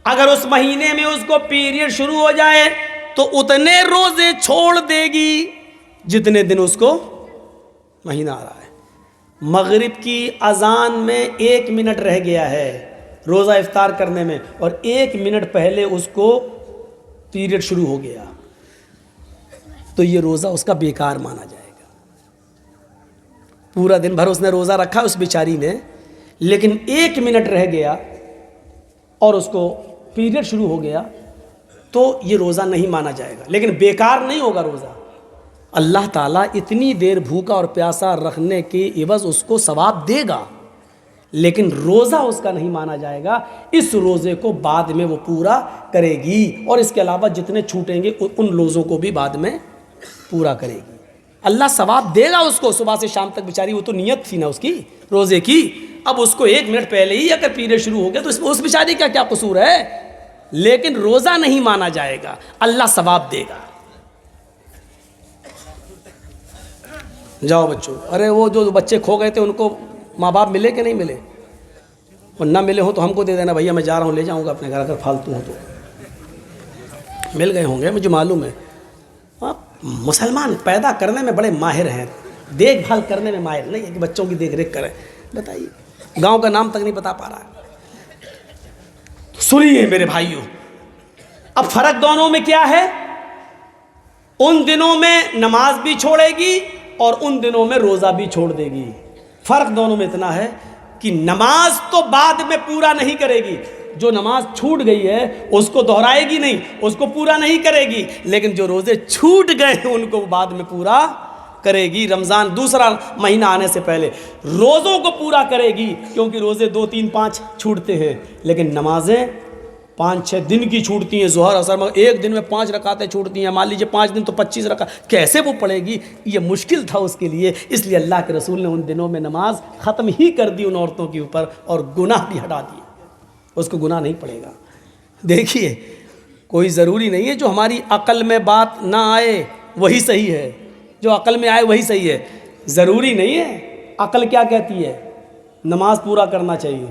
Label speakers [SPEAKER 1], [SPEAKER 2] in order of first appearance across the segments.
[SPEAKER 1] اگر اس مہینے میں اس کو پیریڈ شروع ہو جائے تو اتنے روزے چھوڑ دے گی جتنے دن اس کو مہینہ آ رہا ہے. مغرب کی اذان میں 1 منٹ رہ گیا ہے روزہ افطار کرنے میں، اور 1 منٹ پہلے اس کو پیریڈ شروع ہو گیا، تو یہ روزہ اس کا بیکار مانا جائے گا. پورا دن بھر اس نے روزہ رکھا اس بیچاری نے، لیکن 1 منٹ رہ گیا اور اس کو پیریڈ شروع ہو گیا تو یہ روزہ نہیں مانا جائے گا. لیکن بیکار نہیں ہوگا روزہ. اللہ تعالیٰ اتنی دیر بھوکا اور پیاسا رکھنے کی عوض اس کو ثواب دے گا، لیکن روزہ اس کا نہیں مانا جائے گا. اس روزے کو بعد میں وہ پورا کرے گی، اور اس کے علاوہ جتنے چھوٹیں گے ان روزوں کو بھی بعد میں پورا کرے گی. اللہ ثواب دے گا اس کو. صبح سے شام تک بیچاری، وہ تو نیت تھی نا اس کی روزے کی، اب اس کو 1 منٹ پہلے ہی اگر پیریڈ شروع ہو گیا تو اس بیچاری کا کیا قصور ہے؟ لیکن روزہ نہیں مانا جائے گا، اللہ ثواب دے گا. جاؤ بچوں. ارے وہ جو بچے کھو گئے تھے ان کو ماں باپ ملے کہ نہیں ملے؟ اور نہ ملے ہوں تو ہم کو دے دینا، بھیا میں جا رہا ہوں، لے جاؤں گا اپنے گھر. اگر فالتو ہوں تو مل گئے ہوں گے، مجھے معلوم ہے. مسلمان پیدا کرنے میں بڑے ماہر ہیں، دیکھ بھال کرنے میں ماہر نہیں ہے کہ بچوں کی دیکھ ریکھ کریں. بتائیے، گاؤں کا نام تک نہیں بتا پا رہا ہے. سنیے میرے بھائیوں، اب فرق دونوں میں کیا ہے؟ ان دنوں میں نماز بھی چھوڑے گی اور ان دنوں میں روزہ بھی چھوڑ دے گی. فرق دونوں میں اتنا ہے کہ نماز تو بعد میں پورا نہیں کرے گی. جو نماز چھوٹ گئی ہے اس کو دہرائے گی نہیں، اس کو پورا نہیں کرے گی. لیکن جو روزے چھوٹ گئے ہیں ان کو بعد میں پورا کرے گی. رمضان دوسرا مہینہ آنے سے پہلے روزوں کو پورا کرے گی، کیونکہ روزے 2 3 5 چھوٹتے ہیں، لیکن نمازیں 5 6 دن کی چھوٹتی ہیں. ظہر اثر میں ایک دن میں 5 رکعتیں چھوٹتی ہیں. مان لیجیے 5 دن تو 25 رکعت، کیسے وہ پڑھے گی؟ یہ مشکل تھا اس کے لیے. اس لیے اللہ کے رسول نے ان دنوں میں نماز ختم ہی کر دی ان عورتوں کے اوپر، اور گناہ بھی ہٹا دیے. اس کو گناہ نہیں پڑے گا. دیکھیے، کوئی ضروری نہیں ہے جو ہماری عقل میں بات نہ آئے وہی صحیح ہے، جو عقل میں آئے وہی صحیح ہے. ضروری نہیں ہے. عقل کیا کہتی ہے؟ نماز پورا کرنا چاہیے.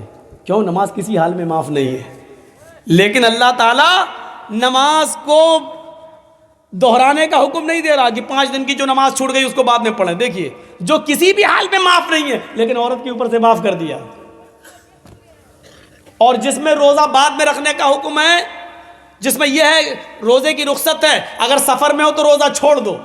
[SPEAKER 1] کیوں؟ نماز کسی حال میں معاف نہیں ہے. لیکن اللہ تعالیٰ نماز کو دہرانے کا حکم نہیں دے رہا کہ 5 دن کی جو نماز چھوٹ گئی اس کو بعد میں پڑھیں. دیکھیے، جو کسی بھی حال میں معاف نہیں ہے لیکن عورت کے اوپر سے معاف کر دیا. اور جس میں روزہ بعد میں رکھنے کا حکم ہے، جس میں یہ ہے روزے کی رخصت ہے، اگر سفر میں ہو تو روزہ چھوڑ دو،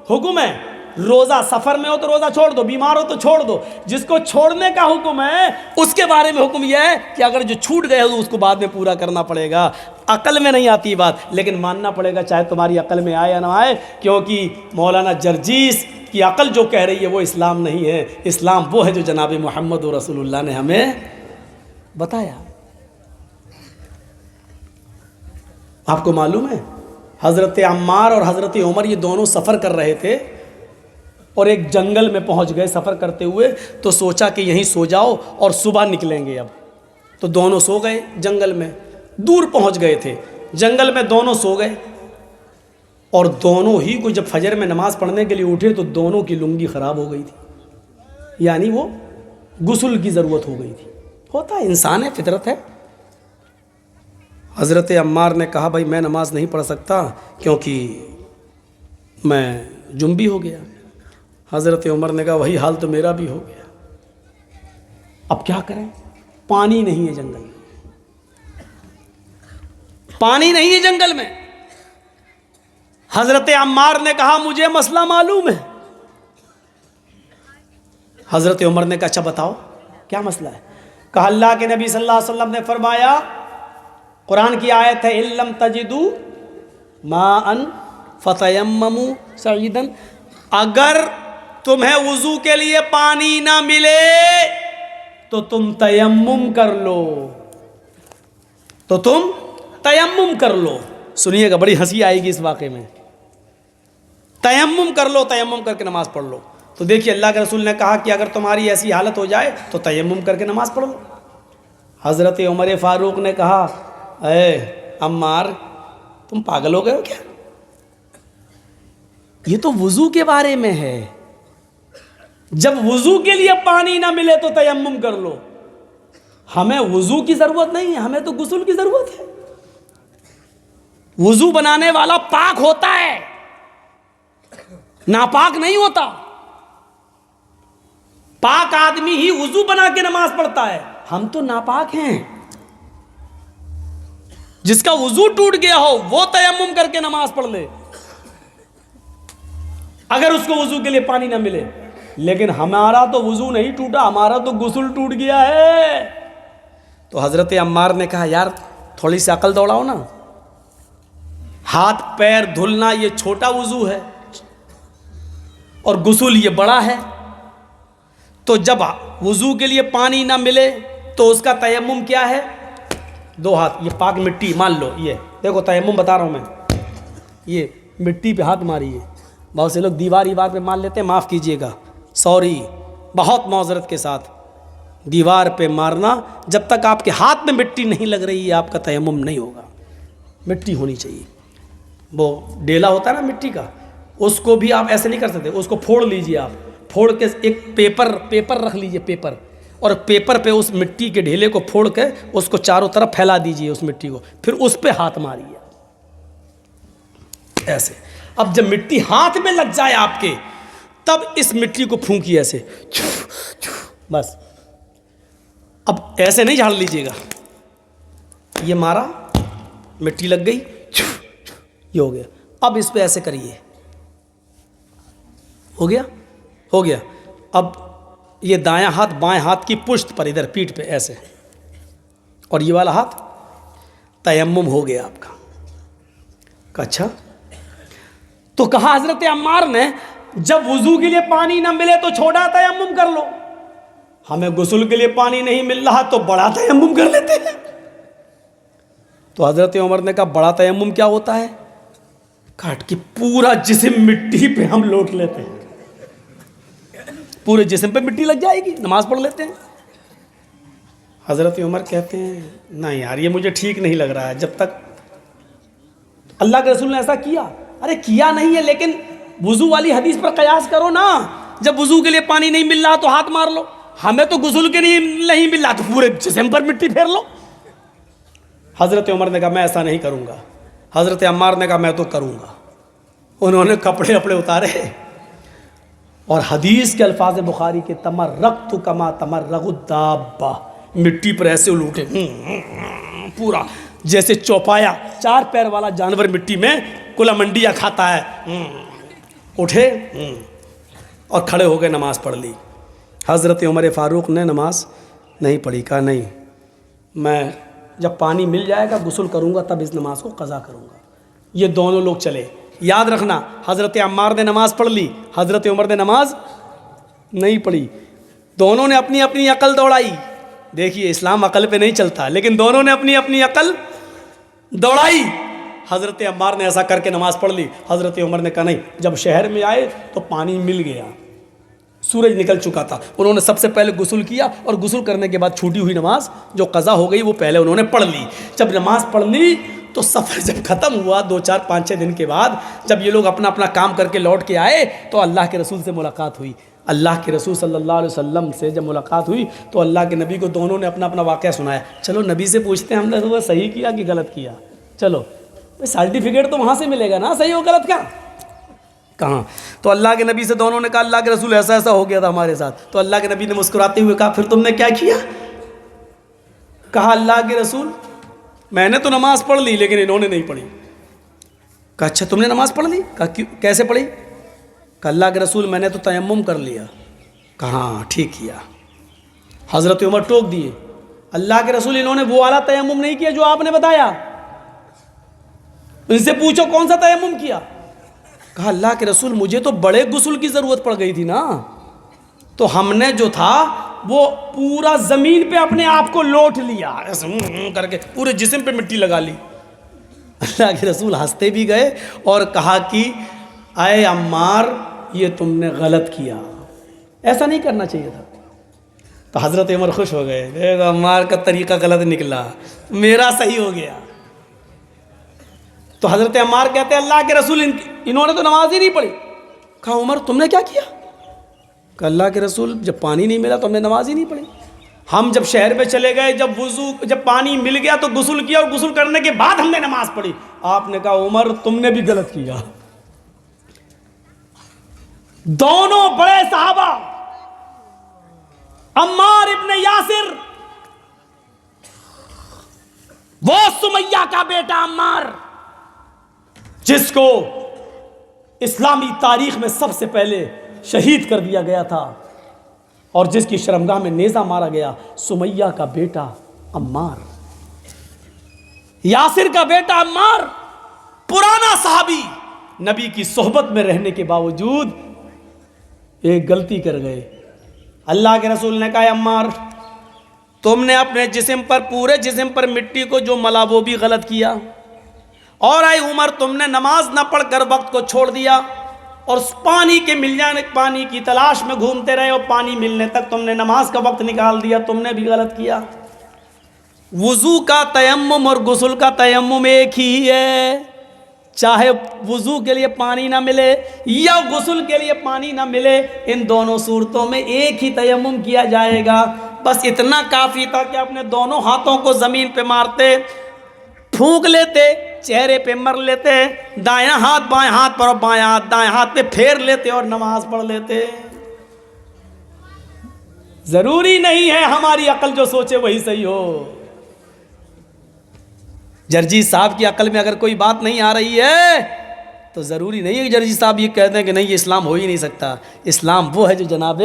[SPEAKER 1] حکم ہے. روزہ سفر میں ہو تو روزہ چھوڑ دو، بیمار ہو تو چھوڑ دو. جس کو چھوڑنے کا حکم ہے اس کے بارے میں حکم یہ ہے کہ اگر جو چھوٹ گئے تو اس کو بعد میں پورا کرنا پڑے گا. عقل میں نہیں آتی بات، لیکن ماننا پڑے گا چاہے تمہاری عقل میں آئے یا نہ آئے، کیونکہ مولانا جرجیس کی عقل جو کہہ رہی ہے وہ اسلام نہیں ہے. اسلام وہ ہے جو جناب محمد رسول اللہ نے ہمیں بتایا. آپ کو معلوم ہے حضرت عمار اور حضرت عمر یہ دونوں سفر کر رہے تھے، اور ایک جنگل میں پہنچ گئے سفر کرتے ہوئے. تو سوچا کہ یہیں سو جاؤ اور صبح نکلیں گے. اب تو دونوں سو گئے جنگل میں. دور پہنچ گئے تھے جنگل میں، دونوں سو گئے. اور دونوں ہی کو جب فجر میں نماز پڑھنے کے لیے اٹھے تو دونوں کی لنگی خراب ہو گئی تھی، یعنی وہ غسل کی ضرورت ہو گئی تھی. ہوتا ہے، انسان ہے، فطرت ہے. حضرت عمار نے کہا بھائی میں نماز نہیں پڑھ سکتا کیونکہ میں جنبی ہو گیا. حضرت عمر نے کہا وہی حال تو میرا بھی ہو گیا. اب کیا کریں؟ پانی نہیں ہے جنگل میں، پانی نہیں ہے جنگل میں. حضرت عمار نے کہا مجھے مسئلہ معلوم ہے. حضرت عمر نے کہا اچھا بتاؤ کیا مسئلہ ہے؟ کہا اللہ کے نبی صلی اللہ علیہ وسلم نے فرمایا، قرآن کی آیت ہے اِن لَمْ تَجِدُوا مَاءً فَتَيَمَّمُوا صَعِيدًا، اگر تمہیں وضو کے لیے پانی نہ ملے تو تم تیمم کر لو، تو تم تیمم کر لو. سنیے گا، بڑی ہنسی آئے گی اس واقعے میں. تیمم کر لو، تیمم کر کے نماز پڑھ لو. تو دیکھیے اللہ کے رسول نے کہا کہ اگر تمہاری ایسی حالت ہو جائے تو تیمم کر کے نماز پڑھ لو. حضرت عمر فاروق نے کہا اے عمار تم پاگل ہو گئے ہو کیا؟ یہ تو وضو کے بارے میں ہے. جب وضو کے لیے پانی نہ ملے تو تیمم کر لو. ہمیں وضو کی ضرورت نہیں ہے، ہمیں تو غسل کی ضرورت ہے. وضو بنانے والا پاک ہوتا ہے، ناپاک نہیں ہوتا. پاک آدمی ہی وضو بنا کے نماز پڑھتا ہے. ہم تو ناپاک ہیں. جس کا وضو ٹوٹ گیا ہو وہ تیمم کر کے نماز پڑھ لے اگر اس کو وضو کے لیے پانی نہ ملے. لیکن ہمارا تو وضو نہیں ٹوٹا، ہمارا تو غسل ٹوٹ گیا ہے. تو حضرت عمار نے کہا یار تھوڑی سی عقل دوڑاؤ نا، ہاتھ پیر دھلنا یہ چھوٹا وضو ہے اور غسل یہ بڑا ہے. تو جب وضو کے لیے پانی نہ ملے تو اس کا تیمم کیا ہے؟ 2 ہاتھ، یہ پاک مٹی مان لو، یہ دیکھو تیمم بتا رہا ہوں میں، یہ مٹی پہ ہاتھ ماری ہے. بہت سے لوگ دیوار پہ مان لیتے ہیں، معاف کیجئے گا، سوری، بہت معذرت کے ساتھ. دیوار پہ مارنا جب تک آپ کے ہاتھ میں مٹی نہیں لگ رہی ہے آپ کا تیمم نہیں ہوگا. مٹی ہونی چاہیے. وہ ڈیلا ہوتا ہے نا مٹی کا، اس کو بھی آپ ایسے نہیں کر سکتے، اس کو پھوڑ لیجئے. آپ پھوڑ کے ایک پیپر رکھ لیجئے، پیپر، اور پیپر پہ اس مٹی کے ڈھیلے کو پھوڑ کے اس کو چاروں طرف پھیلا دیجئے اس مٹی کو، پھر اس پہ ہاتھ ماریے ایسے. اب جب مٹی ہاتھ میں لگ جائے آپ کے تب اس مٹی کو پھونکیے ایسے، بس. اب ایسے نہیں جھاڑ لیجئے گا، یہ مارا مٹی لگ گئی، یہ ہو گیا. اب اس پہ ایسے کریے، ہو گیا. اب یہ دایاں ہاتھ بائیں ہاتھ کی پشت پر ادھر پیٹھ پہ ایسے، اور یہ والا ہاتھ، تیمم ہو گیا آپ کا. اچھا، تو کہا حضرت عمار نے جب وضو کے لیے پانی نہ ملے تو چھوٹا تیمم کر لو، ہمیں غسل کے لیے پانی نہیں مل رہا تو بڑا تیمم کر لیتے ہیں. تو حضرت عمر نے کہا بڑا تیمم کیا ہوتا ہے؟ کاٹ کے پورا جسم مٹی پہ ہم لوٹ لیتے ہیں، پورے جسم پہ مٹی لگ جائے گی، نماز پڑھ لیتے ہیں. حضرت عمر کہتے ہیں نہیں یار یہ مجھے ٹھیک نہیں لگ رہا ہے. جب تک اللہ کے رسول نے ایسا کیا، ارے کیا نہیں ہے لیکن وضو والی حدیث پر قیاس کرو نا. جب وضو کے لیے پانی نہیں مل رہا تو ہاتھ مار لو، ہمیں تو غسل کے لیے نہیں مل رہا تو پورے جسم پر مٹی پھیر لو. حضرت عمر نے کہا میں ایسا نہیں کروں گا. حضرت عمار نے کہا میں تو کروں گا. انہوں نے کپڑے اپڑے اتارے اور حدیث کے الفاظ بخاری کے تمرغت کما تمرغ الدابہ، مٹی پر ایسے لوٹے پورا جیسے چوپایا 4 پیر والا جانور مٹی میں کلا منڈیا کھاتا ہے. اٹھے اور کھڑے ہو گئے، نماز پڑھ لی. حضرت عمر فاروق نے نماز نہیں پڑھی. کہا نہیں، میں جب پانی مل جائے گا غسل کروں گا تب اس نماز کو قضا کروں گا. یہ دونوں لوگ چلے. یاد رکھنا حضرت عمار نے نماز پڑھ لی، حضرت عمر نے نماز نہیں پڑھی. دونوں نے اپنی اپنی عقل دوڑائی. دیکھیے اسلام عقل پہ نہیں چلتا، لیکن دونوں نے اپنی اپنی عقل دوڑائی. حضرت عمار نے ایسا کر کے نماز پڑھ لی. حضرت عمر نے کہا نہیں. جب شہر میں آئے تو پانی مل گیا، سورج نکل چکا تھا. انہوں نے سب سے پہلے غسل کیا اور غسل کرنے کے بعد چھوٹی ہوئی نماز جو قضا ہو گئی وہ پہلے انہوں نے پڑھ لی. جب نماز پڑھ لی تو سفر جب ختم ہوا 2 4 5 6 دن کے بعد جب یہ لوگ اپنا اپنا کام کر کے لوٹ کے آئے تو اللہ کے رسول سے ملاقات ہوئی. اللہ کے رسول صلی اللہ علیہ وسلم سے جب ملاقات ہوئی تو اللہ کے نبی کو دونوں نے اپنا اپنا واقعہ سنایا. چلو نبی سے پوچھتے ہیں ہم نے تو وہ صحیح کیا کہ غلط کیا. چلو سرٹیفکیٹ تو وہاں سے ملے گا نا، صحیح ہو غلط کہاں. تو اللہ کے نبی سے دونوں نے کہا اللہ کے رسول ایسا ایسا ہو گیا تھا ہمارے ساتھ. تو اللہ کے نبی نے مسکراتے ہوئے کہا پھر تم نے کیا کیا؟ کہا اللہ کے رسول میں نے تو نماز پڑھ لی لیکن انہوں نے نہیں پڑھی. کہا اچھا تم نے نماز پڑھ لی؟ کہا کیسے پڑھی؟ کہا اللہ کے رسول میں نے تو تیمم کر لیا. کہا ہاں ٹھیک کیا. حضرت عمر ٹوک دیے اللہ کے رسول انہوں نے وہ والا تیمم نہیں کیا جو آپ نے بتایا، ان سے پوچھو کون سا تیمم کیا. کہا اللہ کے رسول مجھے تو بڑے غسل کی ضرورت پڑ گئی تھی نا، تو ہم نے جو تھا وہ پورا زمین پہ اپنے آپ کو لوٹ لیا ایسے کر کے پورے جسم پہ مٹی لگا لی. اللہ کے رسول ہنستے بھی گئے اور کہا کہ اے عمار یہ تم نے غلط کیا، ایسا نہیں کرنا چاہیے تھا. تو حضرت عمر خوش ہو گئے، دیکھ عمار کا طریقہ غلط نکلا، میرا صحیح ہو گیا. تو حضرت عمار کہتے ہیں اللہ کے رسول انہوں نے تو نماز ہی نہیں پڑھی. کہا عمر تم نے کیا کیا؟ کہ اللہ کے رسول جب پانی نہیں ملا تو ہم نے نماز ہی نہیں پڑھی. ہم جب شہر میں چلے گئے، جب پانی مل گیا تو غسل کیا، اور غسل کرنے کے بعد ہم نے نماز پڑھی. آپ نے کہا عمر تم نے بھی غلط کیا. دونوں بڑے صحابہ عمار ابن یاسر، وہ سمیہ کا بیٹا عمار جس کو اسلامی تاریخ میں سب سے پہلے شہید کر دیا گیا تھا اور جس کی شرمگاہ میں نیزہ مارا گیا، سمیہ کا بیٹا عمار، یاسر کا بیٹا عمار، پرانا صحابی، نبی کی صحبت میں رہنے کے باوجود ایک غلطی کر گئے. اللہ کے رسول نے کہا عمار تم نے اپنے جسم پر، پورے جسم پر مٹی کو جو ملا وہ بھی غلط کیا، اور اے عمر تم نے نماز نہ پڑھ کر وقت کو چھوڑ دیا اور پانی کے مل جانے، پانی کی تلاش میں گھومتے رہے اور پانی ملنے تک تم نے نماز کا وقت نکال دیا، تم نے بھی غلط کیا. وضو کا تیمم اور غسل کا تیمم ایک ہی ہے، چاہے وضو کے لیے پانی نہ ملے یا غسل کے لیے پانی نہ ملے، ان دونوں صورتوں میں ایک ہی تیمم کیا جائے گا. بس اتنا کافی تھا کہ اپنے دونوں ہاتھوں کو زمین پہ مارتے، پھونک لیتے، چہرے پہ مر لیتے، دائیں ہاتھ بائیں ہاتھ پر اور بائیں ہاتھ دائیں ہاتھ پہ پھیر لیتے اور نماز پڑھ لیتے. ضروری نہیں ہے ہماری عقل جو سوچے وہی صحیح ہو. جرجیت صاحب کی عقل میں اگر کوئی بات نہیں آ رہی ہے تو ضروری نہیں ہے کہ جرجیت صاحب یہ کہتے ہیں کہ نہیں یہ اسلام ہو ہی نہیں سکتا. اسلام وہ ہے جو جناب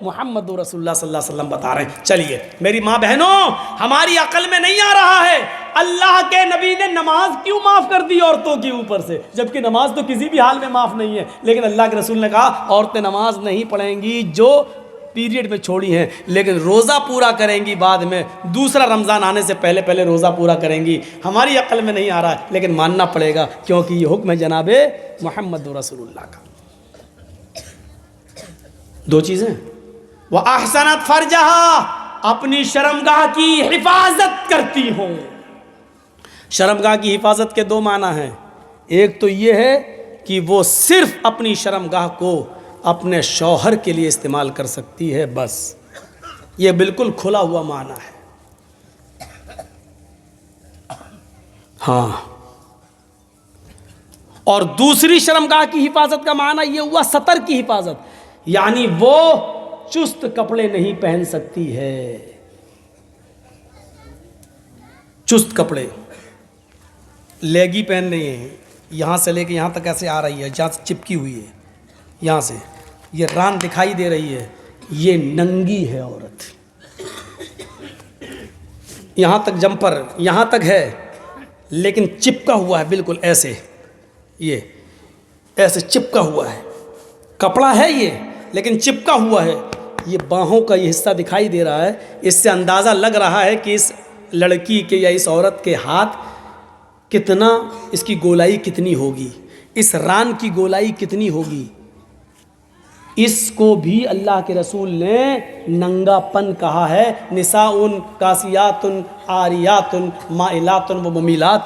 [SPEAKER 1] محمد رسول اللہ صلی اللہ علیہ وسلم بتا رہے ہیں. چلیے میری ماں بہنوں، ہماری عقل میں نہیں آ رہا ہے اللہ کے نبی نے نماز کیوں معاف کر دی عورتوں کے اوپر سے، جبکہ نماز تو کسی بھی حال میں معاف نہیں ہے. لیکن اللہ کے رسول نے کہا عورتیں نماز نہیں پڑھیں گی جو پیریڈ میں چھوڑی ہیں، لیکن روزہ پورا کریں گی بعد میں، دوسرا رمضان آنے سے پہلے پہلے روزہ پورا کریں گی. ہماری عقل میں نہیں آ رہا ہے لیکن ماننا پڑے گا کیونکہ یہ حکم ہے جناب محمد رسول اللہ کا. دو چیزیں، وَأَحْسَنَتْ فَرْجَهَا، اپنی شرمگاہ کی حفاظت کرتی ہوں. شرمگاہ کی حفاظت کے دو معنی ہیں. ایک تو یہ ہے کہ وہ صرف اپنی شرمگاہ کو اپنے شوہر کے لیے استعمال کر سکتی ہے، بس یہ بالکل کھلا ہوا معنی ہے. ہاں، اور دوسری شرمگاہ کی حفاظت کا معنی یہ ہوا سطر کی حفاظت، یعنی وہ چست کپڑے نہیں پہن سکتی ہے. چست کپڑے، لیگی پہن رہی ہیں، یہاں سے لے کے یہاں تک ایسے آ رہی ہے، جہاں سے چپکی ہوئی ہے، یہاں سے یہ ران دکھائی دے رہی ہے، یہ ننگی ہے عورت. یہاں تک جمپر یہاں تک ہے لیکن چپکا ہوا ہے بالکل ایسے، یہ ایسے چپکا ہوا ہے، کپڑا ہے یہ لیکن چپکا ہوا ہے. یہ باہوں کا یہ حصہ دکھائی دے رہا ہے، اس سے اندازہ لگ رہا ہے کہ اس لڑکی کے یا اس عورت کے ہاتھ کتنا، اس کی گولائی کتنی ہوگی، اس ران کی گولائی کتنی ہوگی. اس کو بھی اللہ کے رسول نے ننگا پن کہا ہے. نساء کاسیات عاریات مائلات و ممیلات.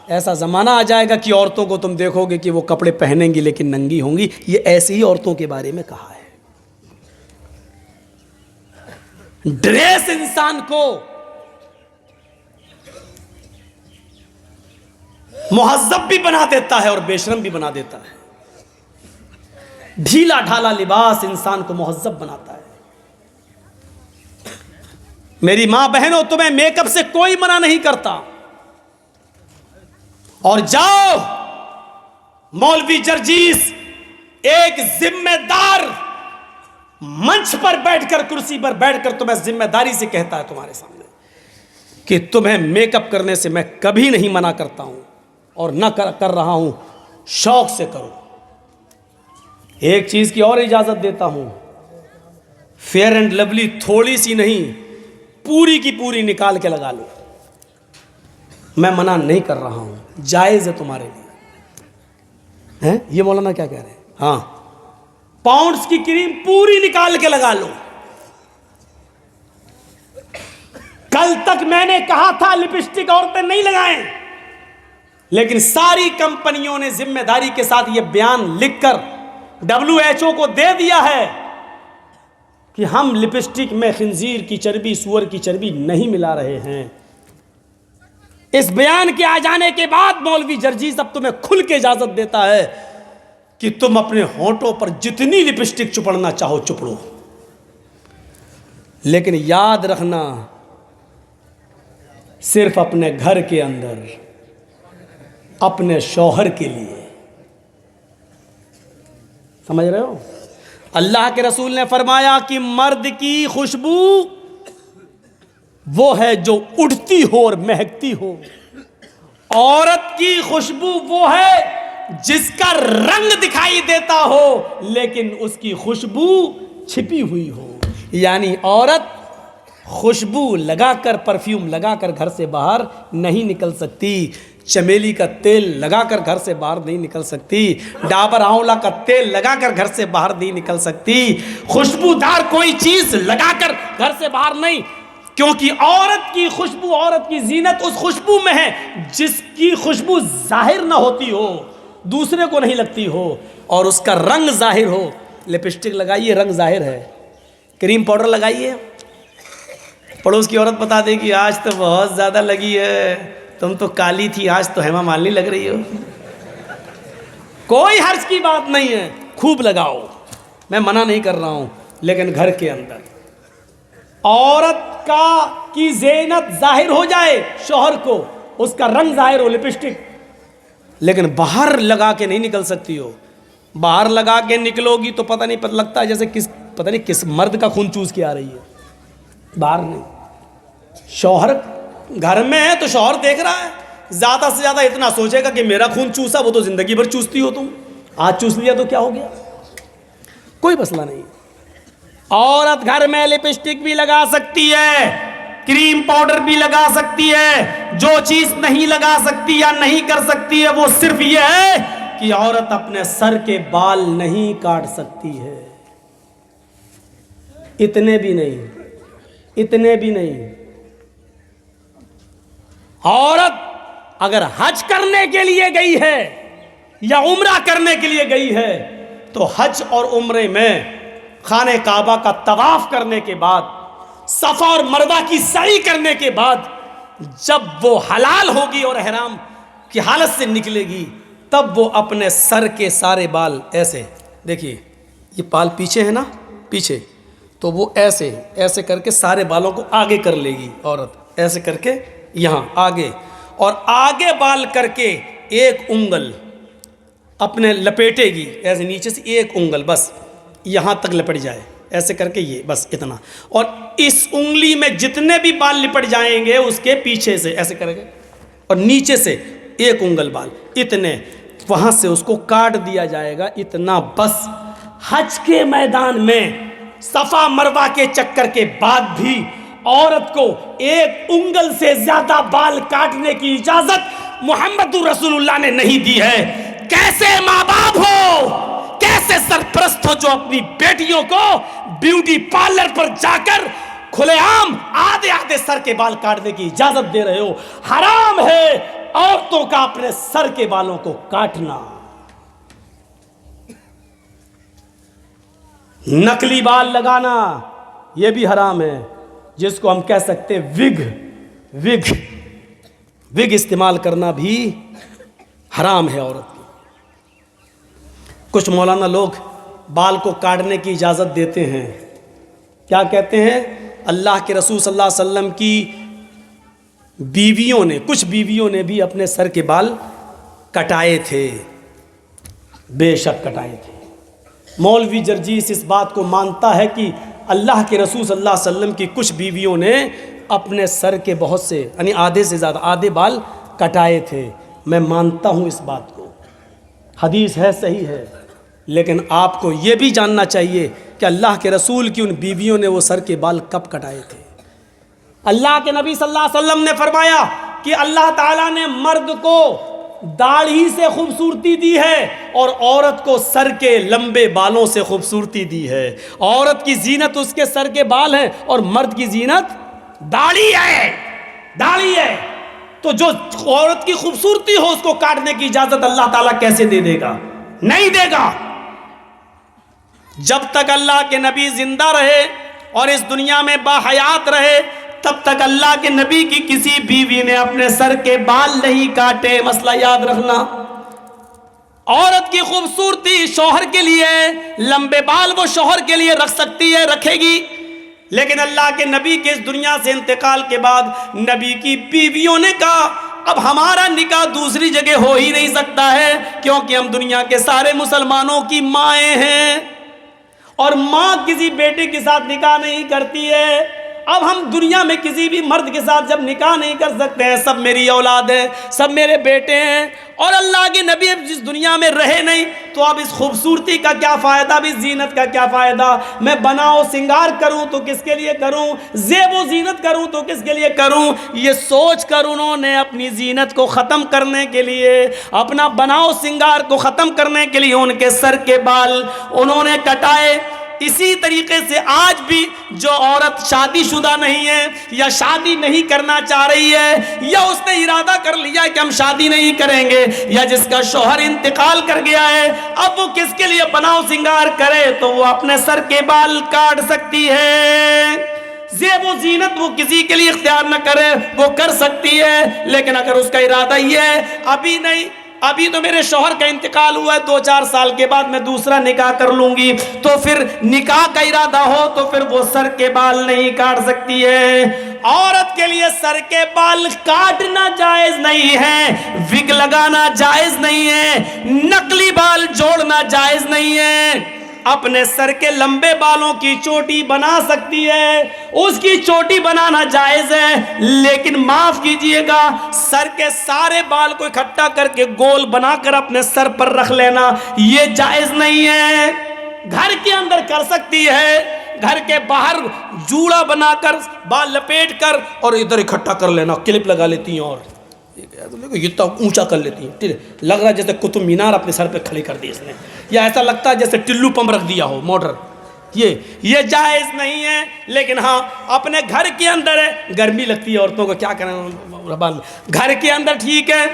[SPEAKER 1] ایسا زمانہ آ جائے گا کہ عورتوں کو تم دیکھو گے کہ وہ کپڑے پہنیں گی لیکن ننگی ہوں گی. یہ ایسی ہی عورتوں کے بارے میں کہا ہے. ڈریس انسان کو مہذب بھی بنا دیتا ہے اور بے شرم بھی بنا دیتا ہے. ڈھیلا ڈھالا لباس انسان کو مہذب بناتا ہے. میری ماں بہنوں، تمہیں میک اپ سے کوئی منع نہیں کرتا. اور جاؤ مولوی جرجیس ایک ذمہ دار منچ پر بیٹھ کر، کرسی پر بیٹھ کر تمہیں ذمہ داری سے کہتا ہے تمہارے سامنے کہ تمہیں میک اپ کرنے سے میں کبھی نہیں منع کرتا ہوں اور نہ کر رہا ہوں، شوق سے کرو. ایک چیز کی اور اجازت دیتا ہوں، فیئر اینڈ لولی تھوڑی سی نہیں، پوری کی پوری نکال کے لگا لو. میں منع نہیں کر رہا ہوں، جائز ہے تمہارے لیے. یہ مولانا کیا کہہ رہے ہیں؟ ہاں، پاؤنڈز کی کریم پوری نکال کے لگا لو. کل تک میں نے کہا تھا لپسٹک عورتیں نہیں لگائیں، لیکن ساری کمپنیوں نے ذمہ داری کے ساتھ یہ بیان لکھ کر WHO کو دے دیا ہے کہ ہم لپسٹک میں خنزیر کی چربی، سور کی چربی نہیں ملا رہے ہیں۔ اس بیان کے آ جانے کے بعد مولوی جرجیز اب تمہیں کھل کے اجازت دیتا ہے کہ تم اپنے ہونٹوں پر جتنی لپسٹک چپڑنا چاہو چپڑو، لیکن یاد رکھنا صرف اپنے گھر کے اندر، اپنے شوہر کے لیے۔ سمجھ رہے ہو؟ اللہ کے رسول نے فرمایا کہ مرد کی خوشبو وہ ہے جو اڑتی ہو اور مہکتی ہو، عورت کی خوشبو وہ ہے جس کا رنگ دکھائی دیتا ہو لیکن اس کی خوشبو چھپی ہوئی ہو۔ یعنی عورت خوشبو لگا کر، پرفیوم لگا کر گھر سے باہر نہیں نکل سکتی، چمیلی کا تیل لگا کر گھر سے باہر نہیں نکل سکتی، ڈابر آنولا کا تیل لگا کر گھر سے باہر نہیں نکل سکتی، خوشبودار کوئی چیز لگا کر گھر سے باہر نہیں، کیونکہ عورت کی خوشبو، عورت کی زینت اس خوشبو میں ہے جس کی خوشبو ظاہر نہ ہوتی ہو، دوسرے کو نہیں لگتی ہو، اور اس کا رنگ ظاہر ہو۔ لپسٹک لگائیے، رنگ ظاہر ہے، کریم پاؤڈر لگائیے، پڑوس کی عورت بتا دے گی آج تو بہت زیادہ لگی ہے، تم تو کالی تھی آج تو ہیما مالنی لگ رہی ہو۔ کوئی حرج کی بات نہیں ہے، خوب لگاؤ، میں منع نہیں کر رہا ہوں، لیکن گھر کے اندر عورت کی زینت ظاہر ہو جائے، شوہر کو اس کا رنگ ظاہر ہو، لپسٹک، لیکن باہر لگا کے نہیں نکل سکتی ہو۔ باہر لگا کے نکلو گی تو پتہ نہیں لگتا ہے جیسے پتہ نہیں کس مرد کا خون چوس کے آ رہی ہے، باہر نہیں۔ شوہر گھر میں ہے تو شوہر دیکھ رہا ہے، زیادہ سے زیادہ اتنا سوچے گا کہ میرا خون چوسا، وہ تو زندگی بھر چوستی ہو تم، آج چوس لیا تو کیا ہو گیا، کوئی مسئلہ نہیں۔ عورت گھر میں لپسٹک بھی لگا سکتی ہے، کریم پاؤڈر بھی لگا سکتی ہے، جو چیز نہیں لگا سکتی یا نہیں کر سکتی ہے وہ صرف یہ ہے کہ عورت اپنے سر کے بال نہیں کاٹ سکتی ہے، اتنے بھی نہیں۔ عورت اگر حج کرنے کے لیے گئی ہے یا عمرہ کرنے کے لیے گئی ہے تو حج اور عمرے میں خانہ کعبہ کا طواف کرنے کے بعد، صفا اور مروہ کی سعی کرنے کے بعد، جب وہ حلال ہوگی اور احرام کی حالت سے نکلے گی، تب وہ اپنے سر کے سارے بال ایسے، دیکھیے یہ بال پیچھے ہے نا، پیچھے، تو وہ ایسے کر کے سارے بالوں کو آگے کر لے گی عورت، ایسے کر کے یہاں آگے، اور آگے بال کر کے ایک انگل اپنے لپیٹے گی، ایسے نیچے سے ایک انگل بس یہاں تک لپٹ جائے، ایسے کر کے یہ بس اتنا، اور اس انگلی میں جتنے بھی بال لپٹ جائیں گے اس کے پیچھے سے ایسے کرے گے، اور نیچے سے ایک انگل بال، اتنے وہاں سے اس کو کاٹ دیا جائے گا، اتنا بس۔ حج کے میدان میں صفا مروہ کے چکر کے بعد بھی عورت کو ایک انگل سے زیادہ بال کاٹنے کی اجازت محمد رسول اللہ نے نہیں دی ہے۔ کیسے ماں باپ ہو، کیسے سرپرست ہو جو اپنی بیٹیوں کو بیوٹی پارلر پر جا کر کھلے عام آدھے سر کے بال کاٹنے کی اجازت دے رہے ہو۔ حرام ہے عورتوں کا اپنے سر کے بالوں کو کاٹنا۔ نقلی بال لگانا یہ بھی حرام ہے، جس کو ہم کہہ سکتے وگ استعمال کرنا بھی حرام ہے عورت کی۔ کچھ مولانا لوگ بال کو کاٹنے کی اجازت دیتے ہیں، کیا کہتے ہیں؟ اللہ کے رسول صلی اللہ علیہ وسلم کی بیویوں نے، کچھ بیویوں نے بھی اپنے سر کے بال کٹائے تھے، بے شک کٹائے تھے۔ مولوی جرجیس اس بات کو مانتا ہے کہ اللہ کے رسول صلی اللہ علیہ وسلم کی کچھ بیویوں نے اپنے سر کے بہت سے، یعنی آدھے سے زیادہ، آدھے بال کٹائے تھے۔ میں مانتا ہوں اس بات کو، حدیث ہے، صحیح ہے، لیکن آپ کو یہ بھی جاننا چاہیے کہ اللہ کے رسول کی ان بیویوں نے وہ سر کے بال کب کٹائے تھے۔ اللہ کے نبی صلی اللہ علیہ وسلم نے فرمایا کہ اللہ تعالیٰ نے مرد کو داڑھی سے خوبصورتی دی ہے اور عورت کو سر کے لمبے بالوں سے خوبصورتی دی ہے۔ عورت کی زینت اس کے سر کے بال ہیں اور مرد کی زینت داڑھی ہے۔ تو جو عورت کی خوبصورتی ہو اس کو کاٹنے کی اجازت اللہ تعالیٰ کیسے دے دے گا؟ نہیں دے گا۔ جب تک اللہ کے نبی زندہ رہے اور اس دنیا میں باحیات رہے، تب تک اللہ کے نبی کی کسی بیوی نے اپنے سر کے بال نہیں کاٹے. مسئلہ یاد رکھنا. عورت کی خوبصورتی شوہر کے لیے، لمبے بال وہ شوہر کے لیے رکھ سکتی ہے، رکھے گی، لیکن اللہ کے نبی کے اس دنیا سے انتقال کے بعد نبی کی بیویوں نے کہا اب ہمارا نکاح دوسری جگہ ہو ہی نہیں سکتا ہے، کیونکہ ہم دنیا کے سارے مسلمانوں کی مائیں ہیں، اور ماں کسی بیٹے کے ساتھ نکاح نہیں کرتی ہے. اب ہم دنیا میں کسی بھی مرد کے ساتھ جب نکاح نہیں کر سکتے ہیں، سب میری اولاد ہے، سب میرے بیٹے ہیں، اور اللہ کے نبی اب جس دنیا میں رہے نہیں، تو اب اس خوبصورتی کا کیا فائدہ، اب اس زینت کا کیا فائدہ. میں بناؤ سنگار کروں تو کس کے لیے کروں، زیب و زینت کروں تو کس کے لیے کروں. یہ سوچ کر انہوں نے اپنی زینت کو ختم کرنے کے لیے، اپنا بناؤ سنگار کو ختم کرنے کے لیے ان کے سر کے بال انہوں نے کٹائے. اسی طریقے سے آج بھی جو عورت شادی شدہ نہیں ہے، یا شادی نہیں کرنا چاہ رہی ہے، یا اس نے ارادہ کر لیا کہ ہم شادی نہیں کریں گے، یا جس کا شوہر انتقال کر گیا ہے، اب وہ کس کے لیے بناؤ سنگار کرے تو وہ اپنے سر کے بال کاٹ سکتی ہے. زیب و زینت وہ کسی کے لیے اختیار نہ کرے، وہ کر سکتی ہے، لیکن اگر اس کا ارادہ یہ ہے ابھی نہیں، ابھی تو میرے شوہر کا انتقال ہوا ہے، 2-4 سال کے بعد میں دوسرا نکاح کر لوں گی، تو پھر نکاح کا ارادہ ہو تو پھر وہ سر کے بال نہیں کاٹ سکتی ہے. عورت کے لیے سر کے بال کاٹنا جائز نہیں ہے، وگ لگانا جائز نہیں ہے، نقلی بال جوڑنا جائز نہیں ہے. اپنے سر کے لمبے بالوں کی چوٹی بنا سکتی ہے، اس کی چوٹی بنانا جائز ہے، لیکن معاف کیجئے گا سر کے سارے بال کو اکٹھا کر کے گول بنا کر اپنے سر پر رکھ لینا یہ جائز نہیں ہے. گھر کے اندر کر سکتی ہے، گھر کے باہر جوڑا بنا کر بال لپیٹ کر اور ادھر اکٹھا کر لینا، کلپ لگا لیتی ہیں اور اتنا اونچا کر لیتی ہیں، لگ رہا ہے جیسے قطب مینار اپنے سر پہ کھڑی کر دی اس نے، یا ایسا لگتا ہے جیسے ٹلو پمپ رکھ دیا ہو موٹر. یہ جائز نہیں ہے. لیکن ہاں اپنے گھر کے اندر ہے، گرمی لگتی ہے عورتوں کو، کیا کریں، گھر کے اندر ٹھیک ہے،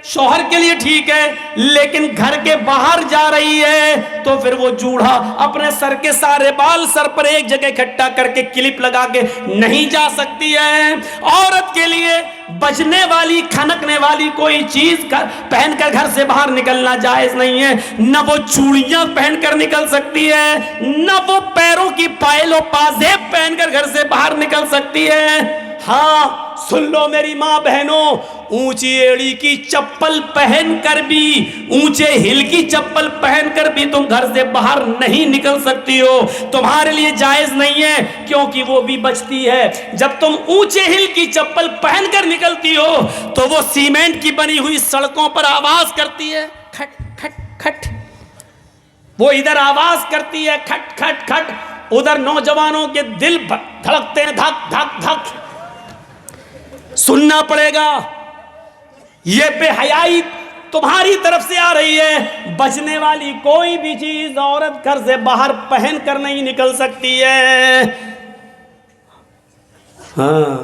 [SPEAKER 1] شوہر کے لیے ٹھیک ہے، لیکن گھر کے باہر جا رہی ہے تو پھر وہ جوڑا اپنے سر کے سارے بال سر پر ایک جگہ اکٹھا کر کے کلپ لگا کے نہیں جا سکتی ہے. عورت کے لیے بجنے والی، کھنکنے والی کوئی چیز پہن کر گھر سے باہر نکلنا جائز نہیں ہے. نہ وہ چوڑیاں پہن کر نکل سکتی ہے، نہ وہ پیروں کی پائل و پازیب پہن کر گھر سے باہر نکل سکتی ہے. ہاں سن لو میری ماں بہنوں، اونچی ایڑی کی چپل پہن کر بھی، اونچے ہل کی چپل پہن کر بھی تم گھر سے باہر نہیں نکل سکتی ہو، تمہارے لیے جائز نہیں ہے، کیونکہ وہ بھی بچتی ہے. جب تم اونچے ہل کی چپل پہن کر نکلتی ہو تو وہ سیمنٹ کی بنی ہوئی سڑکوں پر آواز کرتی ہے، کھٹ کھٹ کھٹ، وہ ادھر آواز کرتی ہے کھٹ کھٹ کھٹ، ادھر نوجوانوں کے دل دھڑکتے ہیں دھک دھک دھک. سننا پڑے گا. یہ بے حیائی تمہاری طرف سے آ رہی ہے. بچنے والی کوئی بھی چیز عورت گھر سے باہر پہن کر نہیں نکل سکتی ہے. ہاں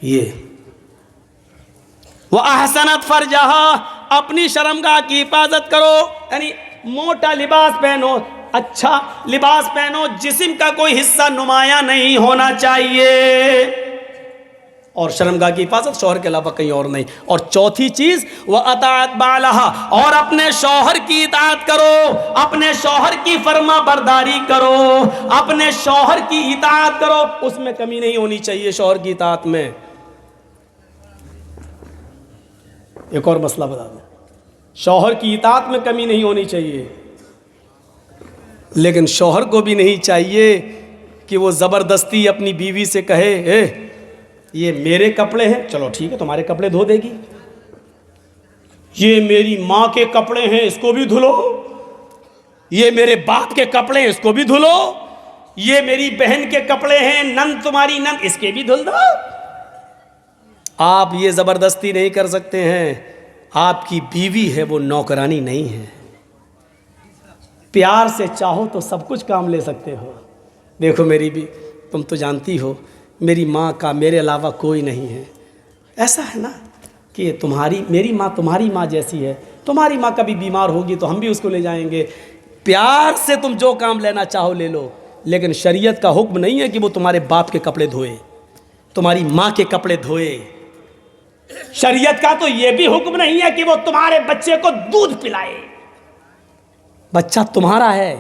[SPEAKER 1] یہ وہ احسنت فرجہا، اپنی شرمگاہ کی حفاظت کرو، یعنی موٹا لباس پہنو، اچھا لباس پہنو، جسم کا کوئی حصہ نمایاں نہیں ہونا چاہیے، اور شرمگاہ کی حفاظت شوہر کے علاوہ کہیں اور نہیں. اور چوتھی چیز وَأَطَاعَتْ بَعْلَهَا، اور اپنے شوہر کی اطاعت کرو، اپنے شوہر کی فرما برداری کرو، اپنے شوہر کی اطاعت کرو، اس میں کمی نہیں ہونی چاہیے. شوہر کی اطاعت میں ایک اور مسئلہ بتا دوں، شوہر کی اطاعت میں کمی نہیں ہونی چاہیے، لیکن شوہر کو بھی نہیں چاہیے کہ وہ زبردستی اپنی بیوی سے کہے اے یہ میرے کپڑے ہیں، چلو ٹھیک ہے تمہارے کپڑے دھو دے گی، یہ میری ماں کے کپڑے ہیں اس کو بھی دھلو، یہ میرے باپ کے کپڑے ہیں اس کو بھی دھلو، یہ میری بہن کے کپڑے ہیں، نند تمہاری نند اس کے بھی دھل دو. آپ یہ زبردستی نہیں کر سکتے ہیں. آپ کی بیوی ہے، وہ نوکرانی نہیں ہے. پیار سے چاہو تو سب کچھ کام لے سکتے ہو. دیکھو میری بھی، تم تو جانتی ہو میری ماں کا میرے علاوہ کوئی نہیں ہے. ایسا ہے نا کہ میری ماں تمہاری ماں جیسی ہے، تمہاری ماں کبھی بیمار ہوگی تو ہم بھی اس کو لے جائیں گے. پیار سے تم جو کام لینا چاہو لے لو، لیکن شریعت کا حکم نہیں ہے کہ وہ تمہارے باپ کے کپڑے دھوئے، تمہاری ماں کے کپڑے دھوئے۔ شریعت کا تو یہ بھی حکم نہیں ہے کہ وہ تمہارے بچے کو دودھ پلائے۔ بچہ تمہارا ہے،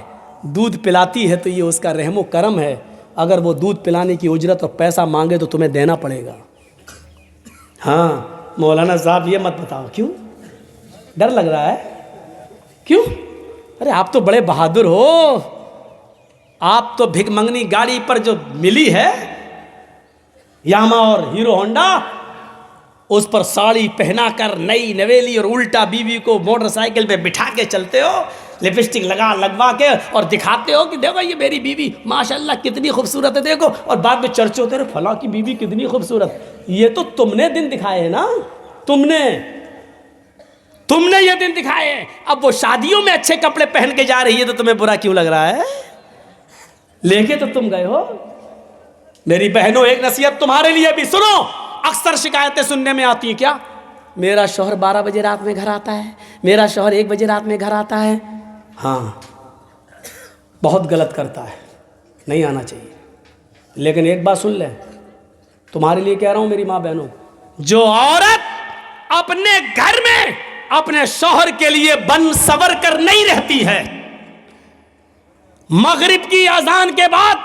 [SPEAKER 1] دودھ پلاتی ہے تو یہ اس کا رحم و کرم ہے، اگر وہ دودھ پلانے کی اجرت اور پیسہ مانگے تو تمہیں دینا پڑے گا۔ ہاں مولانا صاحب یہ مت بتاؤ، کیوں ڈر لگ رہا ہے؟ کیوں؟ ارے آپ تو بڑے بہادر ہو، آپ تو بھک منگنی گاڑی پر جو ملی ہے یاما اور ہیرو ہونڈا، اس پر ساڑی پہنا کر نئی نویلی اور الٹا بیوی کو موٹر سائیکل پہ بٹھا کے چلتے ہو، لپسٹک لگوا کے اور دکھاتے ہو کہ دیکھو یہ میری بیوی ماشاءاللہ کتنی خوبصورت ہے دیکھو، اور بعد میں چرچے ہوتے رہے فلاں کی بیوی کتنی خوبصورت۔ یہ تو تم نے دن دکھائے ہیں نا، تم نے یہ دن دکھائے ہیں۔ اب وہ شادیوں میں اچھے کپڑے پہن کے جا رہی ہے تو تمہیں برا کیوں لگ رہا ہے؟ لے کے تو تم گئے ہو۔ میری بہنوں ایک نصیحت تمہارے لیے بھی سنو، اکثر شکایتیں سننے میں آتی ہیں، کیا میرا شوہر 12 بجے رات میں گھر آتا ہے، میرا شوہر 1 بجے رات میں گھر آتا ہے۔ ہاں بہت غلط کرتا ہے، نہیں آنا چاہیے، لیکن ایک بات سن لیں، تمہارے لیے کہہ رہا ہوں میری ماں بہنوں، جو عورت اپنے گھر میں اپنے شوہر کے لیے بن سور کر نہیں رہتی ہے، مغرب کی اذان کے بعد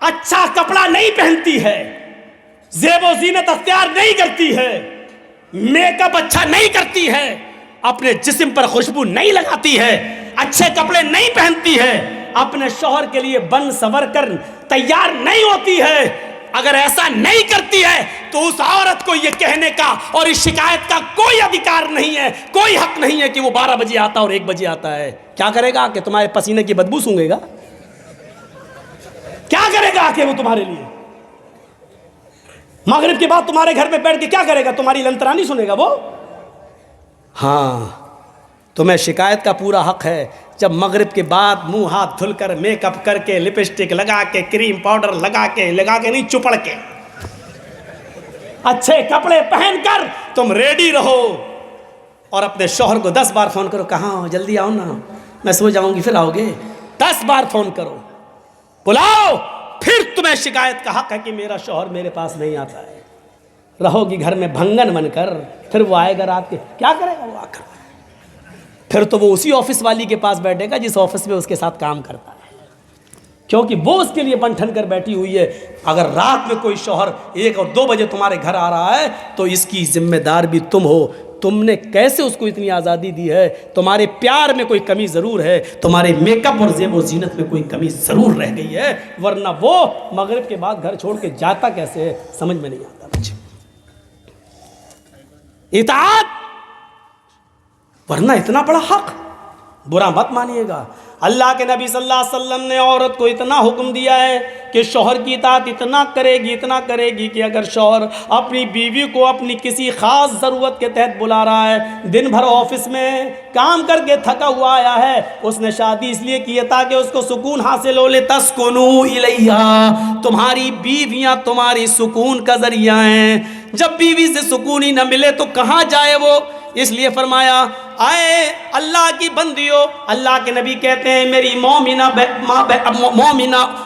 [SPEAKER 1] اچھا کپڑا نہیں پہنتی ہے، زیب و زینت اختیار نہیں کرتی ہے، میک اپ اچھا نہیں کرتی ہے، اپنے جسم پر خوشبو نہیں لگاتی ہے، اچھے کپڑے نہیں پہنتی ہے، اپنے شوہر کے لیے بن سور کر تیار نہیں ہوتی ہے، اگر ایسا نہیں کرتی ہے تو اس عورت کو یہ کہنے کا اور اس شکایت کا کوئی ادھیکار نہیں ہے، کوئی حق نہیں ہے کہ وہ 12 بجے آتا اور 1 بجے آتا ہے۔ کیا کرے گا کہ تمہارے پسینے کی بدبو سونگے گا؟ کیا کرے گا کہ وہ تمہارے لیے مغرب کے بعد تمہارے گھر پہ بیٹھ کے کیا کرے گا؟ تمہاری لنترانی سنے گا وہ؟ ہاں تمہیں شکایت کا پورا حق ہے، جب مغرب کے بعد منہ ہاتھ دھل کر میک اپ کر کے لپسٹک لگا کے کریم پاؤڈر لگا کے نہیں چپڑ کے اچھے کپڑے پہن کر تم ریڈی رہو اور اپنے شوہر کو 10 بار فون کرو، کہاں ہو جلدی آؤ نا، میں سو جاؤں گی پھر آؤ گے، 10 بار فون کرو، بلاؤ، پھر تمہیں شکایت کا حق ہے کہ میرا شوہر میرے پاس نہیں آتا ہے۔ رہو گی گھر میں بھنگن بن کر، پھر وہ آئے گا رات کے، کیا کرے گا وہ آ کر؟ پھر تو وہ اسی آفس والی کے پاس بیٹھے گا جس آفس میں اس کے ساتھ کام کرتا ہے، کیونکہ وہ اس کے لیے بنٹھن کر بیٹھی ہوئی ہے۔ اگر رات میں کوئی شوہر 1 اور 2 بجے تمہارے گھر آ رہا ہے تو اس کی ذمہ دار بھی تم ہو۔ تم نے کیسے اس کو اتنی آزادی دی ہے؟ تمہارے پیار میں کوئی کمی ضرور ہے، تمہارے میک اپ اور زیب و زینت میں کوئی کمی ضرور رہ گئی ہے، ورنہ وہ مغرب کے بعد گھر چھوڑ کے جاتا کیسے ہے سمجھ میں نہیں آتا مجھے۔ اطاعت، ورنہ اتنا بڑا حق، برا مت مانیے گا۔ اللہ کے نبی صلی اللہ علیہ وسلم نے عورت کو اتنا حکم دیا ہے کہ شوہر کی اطاعت اتنا کرے گی کہ اگر شوہر اپنی بیوی کو اپنی کسی خاص ضرورت کے تحت بلا رہا ہے، دن بھر آفس میں کام کر کے تھکا ہوا آیا ہے، اس نے شادی اس لیے کی ہے تاکہ اس کو سکون حاصل ہو، لِتَسْكُنُوا إِلَيْهَا، تمہاری بیویاں تمہاری سکون کا ذریعہ ہیں۔ جب بیوی سے سکون ہی نہ ملے تو کہاں جائے وہ؟ اس لیے فرمایا، آئے اللہ کی بندیوں، اللہ کے نبی کہتے ہیں میری مومنہ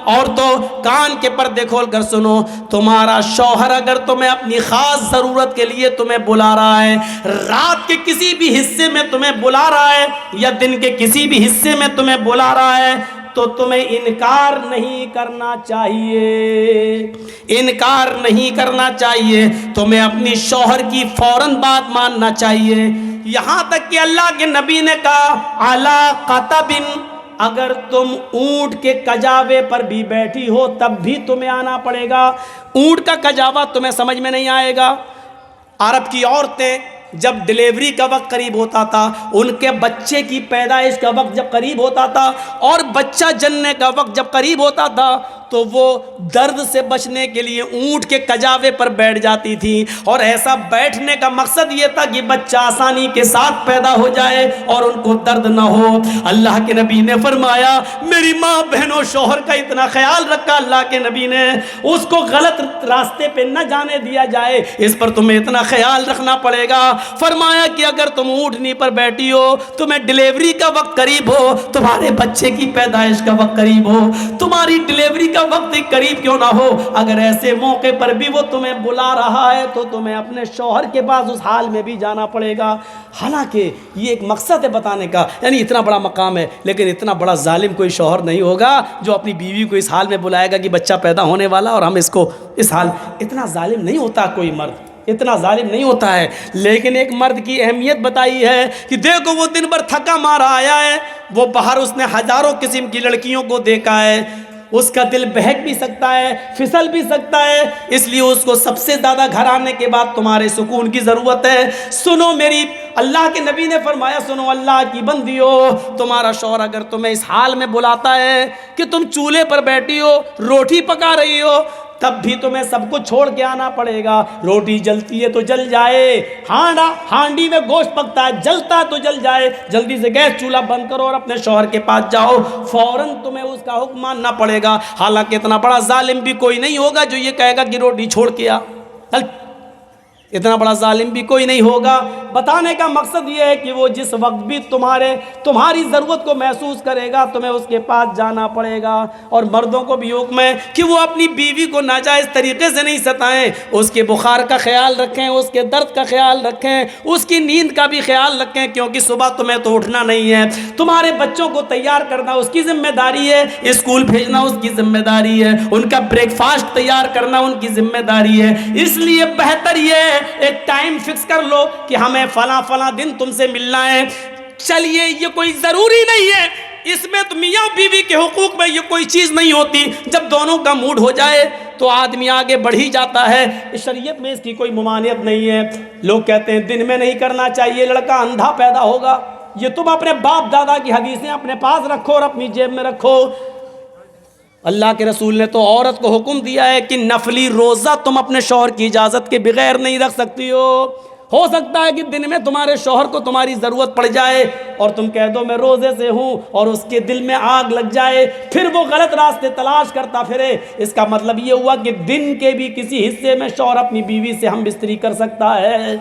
[SPEAKER 1] عورتوں کان کے پردے کھول کر سنو، تمہارا شوہر اگر تمہیں اپنی خاص ضرورت کے لیے تمہیں بلا رہا ہے، رات کے کسی بھی حصے میں تمہیں بلا رہا ہے یا دن کے کسی بھی حصے میں تمہیں بلا رہا ہے تو تمہیں انکار نہیں کرنا چاہیے، تمہیں اپنی شوہر کی فوراً بات ماننا چاہیے۔ یہاں تک کہ اللہ کے نبی نے کہا علی قطب، اگر تم اونٹ کے کجاوے پر بھی بیٹھی ہو تب بھی تمہیں آنا پڑے گا۔ اونٹ کا کجاوا تمہیں سمجھ میں نہیں آئے گا۔ عرب کی عورتیں جب ڈیلیوری کا وقت قریب ہوتا تھا، ان کے بچے کی پیدائش کا وقت جب قریب ہوتا تھا اور بچہ جننے کا وقت جب قریب ہوتا تھا تو تو وہ درد سے بچنے کے لیے اونٹ کے کجاوے پر بیٹھ جاتی تھی، اور ایسا بیٹھنے کا مقصد یہ تھا کہ بچہ آسانی کے ساتھ پیدا ہو جائے اور ان کو درد نہ ہو۔ اللہ کے نبی نے فرمایا میری ماں بہنوں شوہر کا اتنا خیال رکھا اللہ کے نبی نے، اس کو غلط راستے پہ نہ جانے دیا جائے، اس پر تمہیں اتنا خیال رکھنا پڑے گا۔ فرمایا کہ اگر تم اونٹنی پر بیٹھی ہو، تمہیں ڈیلیوری کا وقت قریب ہو، تمہارے بچے کی پیدائش کا وقت قریب ہو، تمہاری ڈیلیوری کا وقت قریب کیوں نہ ہو، اگر ایسے موقع پر بھی وہ تمہیں بلا رہا ہے تو تمہیں اپنے شوہر کے پاس اس حال میں بھی جانا پڑے گا۔ حالانکہ یہ ایک مقصد ہے بتانے کا، یعنی اتنا بڑا مقام ہے، لیکن اتنا بڑا ظالم کوئی شوہر نہیں ہوگا جو اپنی بیوی کو اس حال میں بلائے گا کہ بچہ پیدا ہونے والا اور ہم اس کو اس حال، اتنا ظالم نہیں ہوتا کوئی مرد، اتنا ظالم نہیں ہوتا ہے۔ لیکن ایک مرد کی اہمیت بتائی ہے کہ دیکھو وہ دن بھر تھکا مارا آیا ہے، وہ باہر اس نے ہزاروں قسم کی لڑکیوں کو دیکھا ہے، اس کا دل بہک بھی سکتا ہے، پھسل بھی سکتا ہے، اس لیے اس کو سب سے زیادہ گھر آنے کے بعد تمہارے سکون کی ضرورت ہے۔ سنو میری، اللہ کے نبی نے فرمایا سنو اللہ کی بندیو، تمہارا شوہر اگر تمہیں اس حال میں بلاتا ہے کہ تم چولہے پر بیٹھی ہو، روٹی پکا رہی ہو، تب بھی تمہیں سب کچھ چھوڑ کے آنا پڑے گا۔ روٹی جلتی ہے تو جل جائے، ہانڈی میں گوشت پکتا ہے، جلتا ہے تو جل جائے، جلدی سے گیس چولہا بند کرو اور اپنے شوہر کے پاس جاؤ، فوراً تمہیں اس کا حکم ماننا پڑے گا۔ حالانکہ اتنا بڑا ظالم بھی کوئی نہیں ہوگا جو یہ کہے گا کہ روٹی چھوڑ کے آ، اتنا بڑا ظالم بھی کوئی نہیں ہوگا۔ بتانے کا مقصد یہ ہے کہ وہ جس وقت بھی تمہاری ضرورت کو محسوس کرے گا تمہیں اس کے پاس جانا پڑے گا۔ اور مردوں کو بھی حکم ہے کہ وہ اپنی بیوی کو ناجائز طریقے سے نہیں ستائیں، اس کے بخار کا خیال رکھیں، اس کے درد کا خیال رکھیں، اس کی نیند کا بھی خیال رکھیں، کیونکہ صبح تمہیں تو اٹھنا نہیں ہے، تمہارے بچوں کو تیار کرنا اس کی ذمہ داری ہے، اسکول بھیجنا اس کی ذمہ داری ہے، ان کا بریک فاسٹ تیار کرنا ان کی ذمہ داری ہے۔ اس لیے بہتر یہ ہے ایک ٹائم فکس کر لو کہ ہمیں فلاں دن تم سے ملنا ہے۔ چلیے یہ کوئی ضروری نہیں ہے، اس میں تو میاں بیوی کے حقوق میں یہ کوئی چیز نہیں ہوتی، جب دونوں کا موڈ ہو جائے تو آدمی آگے بڑھ ہی جاتا ہے، شریعت میں اس کی کوئی ممانعت نہیں ہے۔ لوگ کہتے ہیں دن میں نہیں کرنا چاہیے، لڑکا اندھا پیدا ہوگا، یہ تم اپنے باپ دادا کی حدیثیں اپنے پاس رکھو اور اپنی جیب میں رکھو۔ اللہ کے رسول نے تو عورت کو حکم دیا ہے کہ نفلی روزہ تم اپنے شوہر کی اجازت کے بغیر نہیں رکھ سکتی ہو سکتا ہے کہ دن میں تمہارے شوہر کو تمہاری ضرورت پڑ جائے اور تم کہہ دو میں روزے سے ہوں، اور اس کے دل میں آگ لگ جائے، پھر وہ غلط راستے تلاش کرتا پھرے۔ اس کا مطلب یہ ہوا کہ دن کے بھی کسی حصے میں شوہر اپنی بیوی سے ہم بستری کر سکتا ہے۔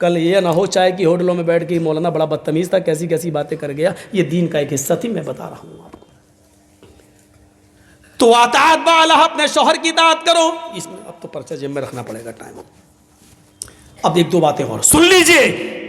[SPEAKER 1] کل یہ نہ ہو چاہے کہ ہوٹلوں میں بیٹھ کے مولانا بڑا بدتمیز تھا، کیسی باتیں کر گیا، یہ دین کا ایک حصہ تھی، میں بتا رہا ہوں آپ کو۔ تو اطاعت بالا، اپنے شوہر کی اطاعت کرو۔ اس میں اب تو پرچہ جیب میں رکھنا پڑے گا، ٹائم۔ اب ایک دو باتیں اور سن لیجئے،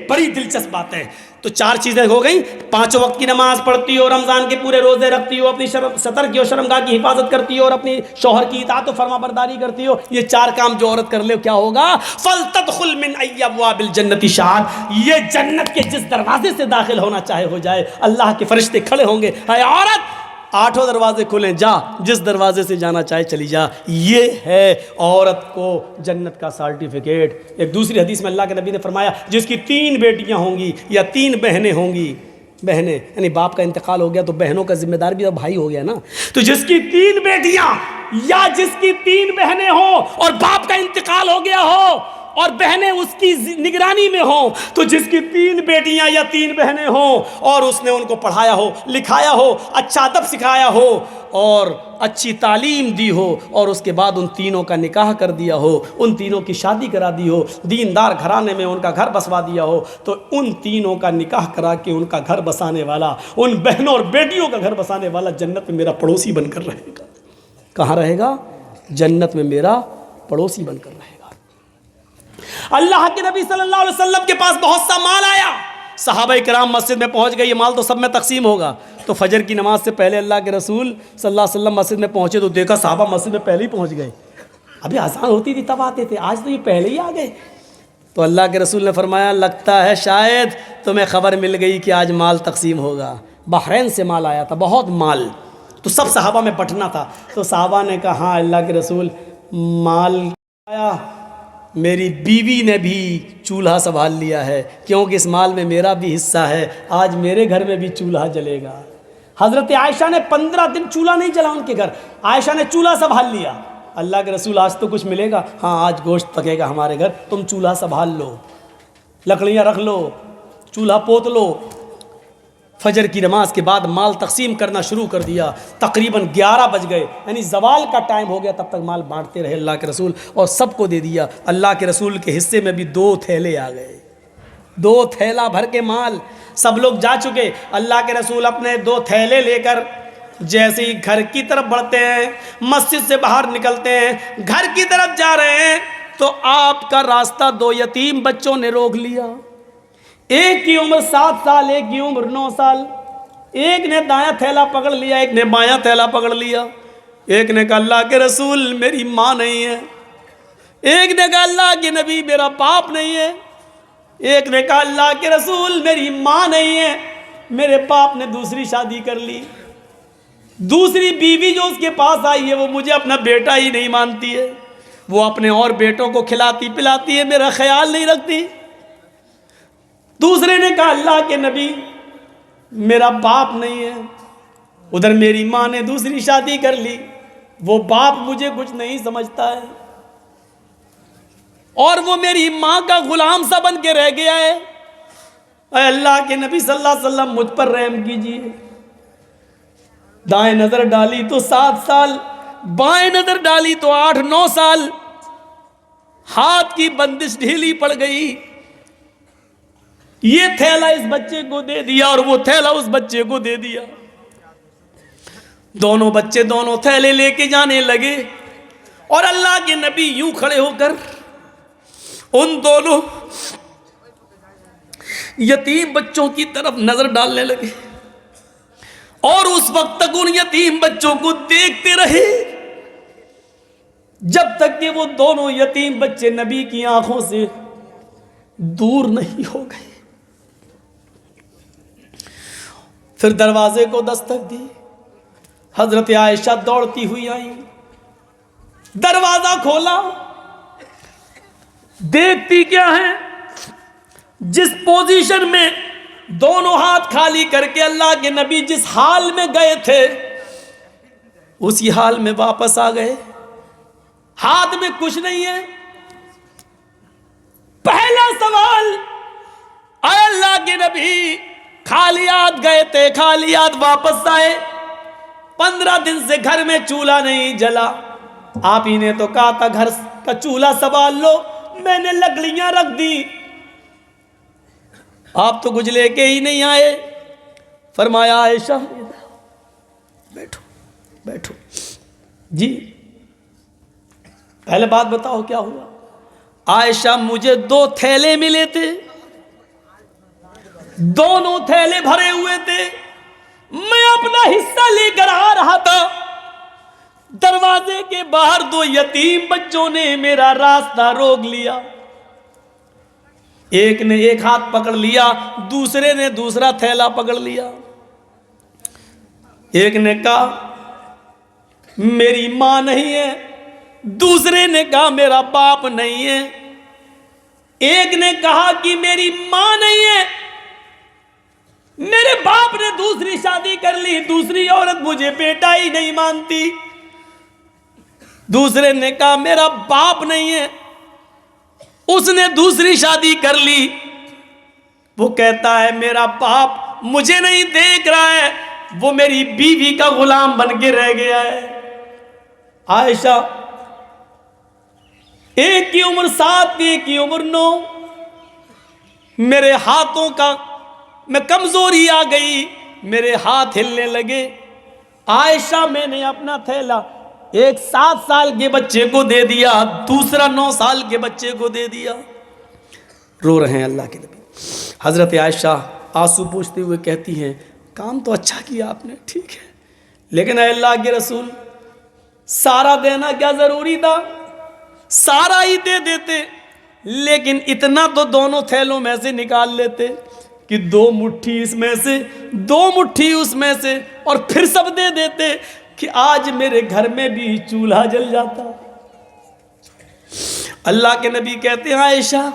[SPEAKER 1] بڑی دلچسپ بات ہے۔ تو 4 چیزیں ہو گئیں، 5 وقت کی نماز پڑھتی ہو، رمضان کے پورے روزے رکھتی ہو، اپنی سطر کی اور شرمگاہ کی حفاظت کرتی ہو، اور اپنی شوہر کی اطاعت و فرما برداری کرتی ہو۔ یہ 4 کام جو عورت کر لے کیا ہوگا؟ فَلْتَدْخُلْ مِنْ أَيِّ أَبْوَابِ الْجَنَّةِ شَاءَتْ، یہ جنت کے جس دروازے سے داخل ہونا چاہے ہو جائے، اللہ کے فرشتے کھڑے ہوں گے، اے عورت 8 دروازے کھلیں، جا جس دروازے سے جانا چاہے چلی جا۔ یہ ہے عورت کو جنت کا سرٹیفکیٹ۔ ایک دوسری حدیث میں اللہ کے نبی نے فرمایا جس کی 3 بیٹیاں ہوں گی یا 3 بہنیں ہوں گی، بہنیں یعنی باپ کا انتقال ہو گیا تو بہنوں کا ذمہ دار بھی تو بھائی ہو گیا نا، تو جس کی 3 بیٹیاں یا جس کی 3 بہنیں ہوں اور باپ کا انتقال ہو گیا ہو اور بہنیں اس کی نگرانی میں ہوں، تو جس کی 3 بیٹیاں یا 3 بہنیں ہوں اور اس نے ان کو پڑھایا ہو، لکھایا ہو، اچھا ادب سکھایا ہو اور اچھی تعلیم دی ہو، اور اس کے بعد ان تینوں کا نکاح کر دیا ہو، ان تینوں کی شادی کرا دی ہو، دیندار گھرانے میں ان کا گھر بسوا دیا ہو، تو ان تینوں کا نکاح کرا کے ان کا گھر بسانے والا، ان بہنوں اور بیٹیوں کا گھر بسانے والا جنت میں میرا پڑوسی بن کر رہے گا۔ کہاں رہے گا؟ جنت میں میرا پڑوسی بن کر رہے گا۔ اللہ کے نبی صلی اللہ علیہ وسلم کے پاس بہت سا مال آیا، صحابہ کرام مسجد میں پہنچ گئے، یہ مال تو سب میں تقسیم ہوگا۔ تو فجر کی نماز سے پہلے اللہ کے رسول صلی اللہ علیہ وسلم مسجد میں پہنچے تو دیکھا صحابہ مسجد میں پہلے ہی پہنچ گئے، ابھی آسان ہوتی تھی تب آتے تھے، آج تو یہ پہلے ہی آ گئے۔ تو اللہ کے رسول نے فرمایا لگتا ہے شاید تمہیں خبر مل گئی کہ آج مال تقسیم ہوگا۔ بحرین سے مال آیا تھا، بہت مال، تو سب صحابہ میں بٹنا تھا۔ تو صحابہ نے کہا ہاں اللہ کے رسول مال آیا، میری بیوی نے بھی چولہا سنبھال لیا ہے، کیونکہ اس مال میں میرا بھی حصہ ہے، آج میرے گھر میں بھی چولہا جلے گا۔ حضرت عائشہ نے 15 دن چولہا نہیں جلا ان کے گھر. عائشہ نے چولہا سنبھال لیا. اللہ کے رسول آج تو کچھ ملے گا؟ ہاں آج گوشت پکے گا ہمارے گھر, تم چولہا سنبھال لو, لکڑیاں رکھ لو, چولہا پوت لو. فجر کی نماز کے بعد مال تقسیم کرنا شروع کر دیا. تقریباً 11 بج گئے, یعنی زوال کا ٹائم ہو گیا, تب تک مال بانٹتے رہے اللہ کے رسول, اور سب کو دے دیا. اللہ کے رسول کے حصے میں بھی 2 تھیلے آ گئے, 2 تھیلا بھر کے مال. سب لوگ جا چکے. اللہ کے رسول اپنے 2 تھیلے لے کر جیسے ہی گھر کی طرف بڑھتے ہیں, مسجد سے باہر نکلتے ہیں, گھر کی طرف جا رہے ہیں, تو آپ کا راستہ 2 یتیم بچوں نے روک لیا. ایک کی عمر 7 سال, ایک کی عمر 9 سال. ایک نے دایاں تھیلا پکڑ لیا, ایک نے بایاں تھیلا پکڑ لیا. ایک نے کہا اللہ کے رسول میری ماں نہیں ہے. ایک نے کہا اللہ کے نبی میرا باپ نہیں ہے. ایک نے کہا اللہ کے رسول میری ماں نہیں ہے, میرے باپ نے دوسری شادی کر لی. دوسری بیوی جو اس کے پاس آئی ہے وہ مجھے اپنا بیٹا ہی نہیں مانتی ہے, وہ اپنے اور بیٹوں کو کھلاتی پلاتی ہے, میرا خیال نہیں رکھتی. دوسرے نے کہا اللہ کے نبی میرا باپ نہیں ہے. ادھر میری ماں نے دوسری شادی کر لی, وہ باپ مجھے کچھ نہیں سمجھتا ہے, اور وہ میری ماں کا غلام سا بن کے رہ گیا ہے. اے اللہ کے نبی صلی اللہ علیہ وسلم مجھ پر رحم کیجیے. دائیں نظر ڈالی تو 7 سال, بائیں نظر ڈالی تو 8-9 سال. ہاتھ کی بندش ڈھیلی پڑ گئی. یہ تھیلا اس بچے کو دے دیا اور وہ تھیلا اس بچے کو دے دیا. دونوں بچے دونوں تھیلے لے کے جانے لگے, اور اللہ کے نبی یوں کھڑے ہو کر ان دونوں یتیم بچوں کی طرف نظر ڈالنے لگے, اور اس وقت تک ان یتیم بچوں کو دیکھتے رہے جب تک کہ وہ دونوں یتیم بچے نبی کی آنکھوں سے دور نہیں ہو گئے. پھر دروازے کو دستک دی. حضرت عائشہ دوڑتی ہوئی آئی, دروازہ کھولا. دیکھتی کیا ہے, جس پوزیشن میں دونوں ہاتھ خالی کر کے اللہ کے نبی جس حال میں گئے تھے اسی حال میں واپس آ گئے. ہاتھ میں کچھ نہیں ہے. پہلا سوال, اے اللہ کے نبی خالی ہاتھ گئے تھے, خالی ہاتھ واپس آئے, 15 دن سے گھر میں چولہا نہیں جلا. آپ ہی نے تو کہا تھا گھر کا چولہا سنبھال لو, میں نے لکڑیاں رکھ دی, آپ تو کچھ لے کے ہی نہیں آئے. فرمایا عائشہ بیٹھو بیٹھو. جی پہلے بات بتاؤ کیا ہوا. عائشہ مجھے 2 تھیلے ملے تھے, دونوں تھیلے بھرے ہوئے تھے, میں اپنا حصہ لے کر آ رہا تھا. دروازے کے باہر 2 یتیم بچوں نے میرا راستہ روک لیا. ایک نے ایک ہاتھ پکڑ لیا, دوسرے نے دوسرا تھیلا پکڑ لیا. ایک نے کہا میری ماں نہیں ہے, دوسرے نے کہا میرا باپ نہیں ہے. ایک نے کہا کہ میری ماں نہیں ہے, میرے باپ نے دوسری شادی کر لی, دوسری عورت مجھے بیٹا ہی نہیں مانتی. دوسرے نے کہا میرا باپ نہیں ہے, اس نے دوسری شادی کر لی. وہ کہتا ہے میرا باپ مجھے نہیں دیکھ رہا ہے, وہ میری بیوی کا غلام بن کے رہ گیا ہے. عائشہ ایک کی عمر 7, ایک کی عمر 9. میرے ہاتھوں کا میں کمزوری آ گئی, میرے ہاتھ ہلنے لگے. عائشہ میں نے اپنا تھیلا ایک 7 سال کے بچے کو دے دیا, دوسرا 9 سال کے بچے کو دے دیا. رو رہے ہیں اللہ کے نبی. حضرت عائشہ آنسو پوچھتے ہوئے کہتی ہیں کام تو اچھا کیا آپ نے, ٹھیک ہے, لیکن اے اللہ کے رسول سارا دینا کیا ضروری تھا, سارا ہی دے دیتے, لیکن اتنا تو دونوں تھیلوں میں سے نکال لیتے کہ 2 مٹھی اس میں سے 2 مٹھی اس میں سے, اور پھر سب دے دیتے کہ آج میرے گھر میں بھی چولہا جل جاتا. اللہ کے نبی کہتے ہیں عائشہ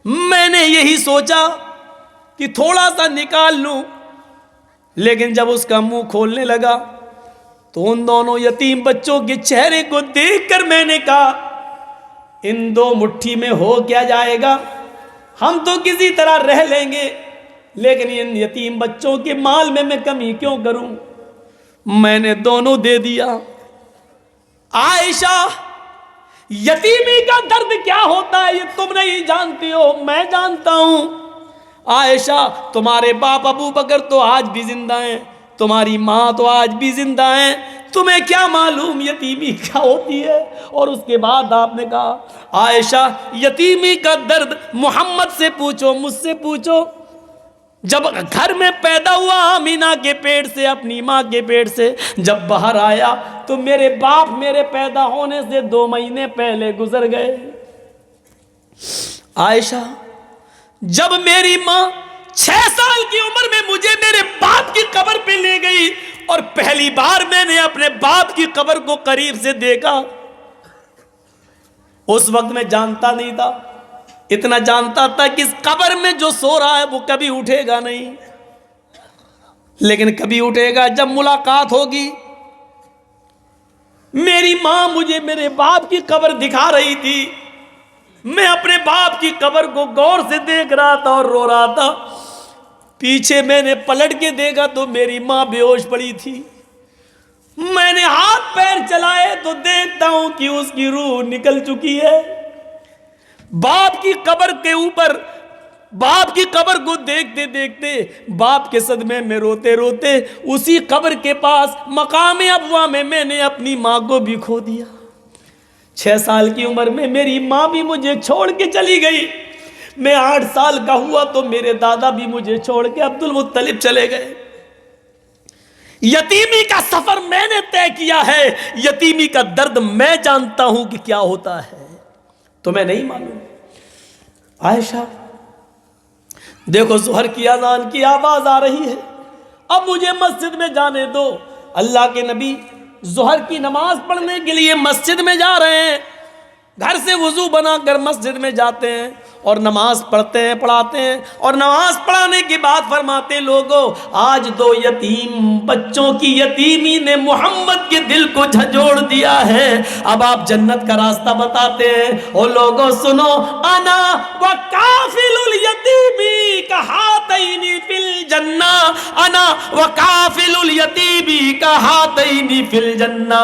[SPEAKER 1] میں نے یہی سوچا کہ تھوڑا سا نکال لوں, لیکن جب اس کا منہ کھولنے لگا تو ان دونوں یتیم بچوں کے چہرے کو دیکھ کر میں نے کہا ان دو مٹھی میں ہو کیا جائے گا، ہم تو کسی طرح رہ لیں گے، لیکن ان یتیم بچوں کے مال میں کمی کیوں کروں؟ میں نے دونوں دے دیا۔ عائشہ، یتیمی کا درد کیا ہوتا ہے یہ تم نہیں جانتی ہو، میں جانتا ہوں۔ عائشہ، تمہارے باپ ابو بکر تو آج بھی زندہ ہیں، تمہاری ماں تو آج بھی زندہ ہیں، تمہیں کیا معلوم یتیمی کیا ہوتی ہے؟ اور اس کے بعد آپ نے کہا عائشہ یتیمی کا درد محمد سے پوچھو، مجھ سے پوچھو۔ جب گھر میں پیدا ہوا آمینہ کے پیٹ سے، اپنی ماں کے پیٹ سے جب باہر آیا تو میرے باپ میرے پیدا ہونے سے 2 مہینے پہلے گزر گئے۔ عائشہ، جب میری ماں 6 سال کی عمر میں مجھے میرے باپ کی قبر پہ لے گئی اور پہلی بار میں نے اپنے باپ کی قبر کو قریب سے دیکھا، اس وقت میں جانتا نہیں تھا، اتنا جانتا تھا کہ اس قبر میں جو سو رہا ہے وہ کبھی اٹھے گا نہیں، لیکن کبھی اٹھے گا جب ملاقات ہوگی۔ میری ماں مجھے میرے باپ کی قبر دکھا رہی تھی، میں اپنے باپ کی قبر کو غور سے دیکھ رہا تھا اور رو رہا تھا۔ پیچھے میں نے پلٹ کے دیکھا تو میری ماں بے ہوش پڑی تھی۔ میں نے ہاتھ پیر چلائے تو دیکھتا ہوں کہ اس کی روح نکل چکی ہے۔ باپ کی قبر کے اوپر، باپ کی قبر کو دیکھتے دیکھتے، باپ کے صدمے میں روتے روتے، اسی قبر کے پاس مقام ابوا میں میں نے اپنی ماں کو بھی کھو دیا۔ 6 سال کی عمر میں میری ماں بھی مجھے چھوڑ کے چلی گئی۔ میں 8 سال کا ہوا تو میرے دادا بھی مجھے چھوڑ کے عبد المطلب چلے گئے۔ یتیمی کا سفر میں نے طے کیا ہے، یتیمی کا درد میں جانتا ہوں کہ کیا ہوتا ہے، تمہیں نہیں معلوم۔ عائشہ، دیکھو ظہر کی اذان کی آواز آ رہی ہے، اب مجھے مسجد میں جانے دو۔ اللہ کے نبی ظہر کی نماز پڑھنے کے لیے مسجد میں جا رہے ہیں، گھر سے وضو بنا کر مسجد میں جاتے ہیں اور نماز پڑھتے ہیں، پڑھاتے ہیں، اور نماز پڑھانے کے بعد فرماتے لوگوں آج 2 یتیم بچوں کی یتیمی نے محمد کے دل کو جھنجھوڑ دیا ہے، اب آپ جنت کا راستہ بتاتے ہیں۔ او لوگوں سنو، انا وکافل الیتیمی کہاتین فی الجنہ، انا وکافل الیتیمی کہاتین فی الجنہ،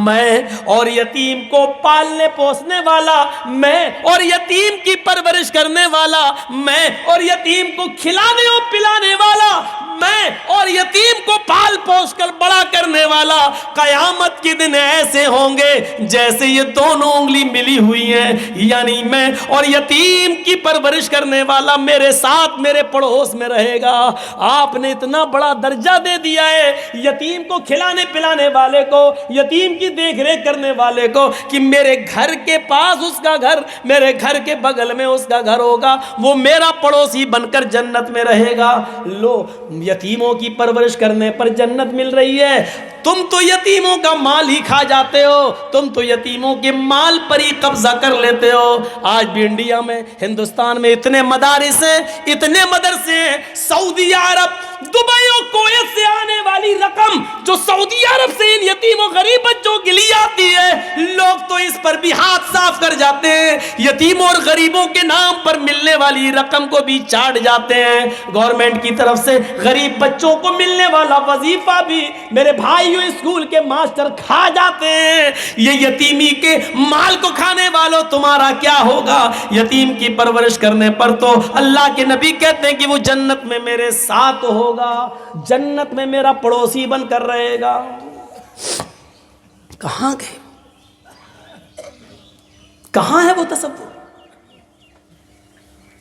[SPEAKER 1] میں اور یتیم کو پالنے پوسنے والا، میں اور یتیم کی پرورش کرنے والا، میں اور یتیم کو کھلانے اور پلانے والا، میں اور یتیم کو پال پوس کر بڑا کرنے والا، قیامت کے دن ایسے ہوں گے جیسے یہ دونوں انگلی ملی ہوئی ہیں، یعنی میں اور یتیم کی پرورش کرنے والا میرے ساتھ میرے پڑوس میں رہے گا۔ آپ نے اتنا بڑا درجہ دے دیا ہے یتیم کو کھلانے پلانے والے کو، یتیم کی دیکھ ریکھ کرنے والے کو، کہ میرے گھر کے پاس اس کا گھر، میرے گھر کے بغل میں اس کا گھر ہوگا، وہ میرا پڑوسی بن کر جنت میں رہے گا۔ لو، یتیموں کی پرورش کرنے پر جنت مل رہی ہے، تم تو یتیموں کا مال ہی کھا جاتے ہو، تم تو یتیموں کے مال پر ہی قبضہ کر لیتے ہو۔ آج بھی انڈیا میں، ہندوستان میں اتنے مدارس ہیں، اتنے مدرسے ہیں، سعودی عرب، دبئی اور کویت سے آنے والی رقم جو سعودی عرب سے ان یتیم و غریب بچوں کے لیے آتی ہے، لوگ تو اس پر بھی ہاتھ صاف کر جاتے ہیں، یتیموں اور غریبوں کے نام پر ملنے والی رقم کو بھی چاٹ جاتے ہیں۔ گورنمنٹ کی طرف سے غریب بچوں کو ملنے والا وظیفہ بھی میرے بھائیوں اسکول کے ماسٹر کھا جاتے ہیں۔ یہ یتیمی کے مال کو کھانے والوں تمہارا کیا ہوگا؟ یتیم کی پرورش کرنے پر تو اللہ کے نبی کہتے ہیں کہ وہ جنت میں میرے ساتھ ہوگا، جنت میں میرا پڑوسی بن کر رہے گا۔ کہاں گئے؟ کہاں ہے وہ تصور؟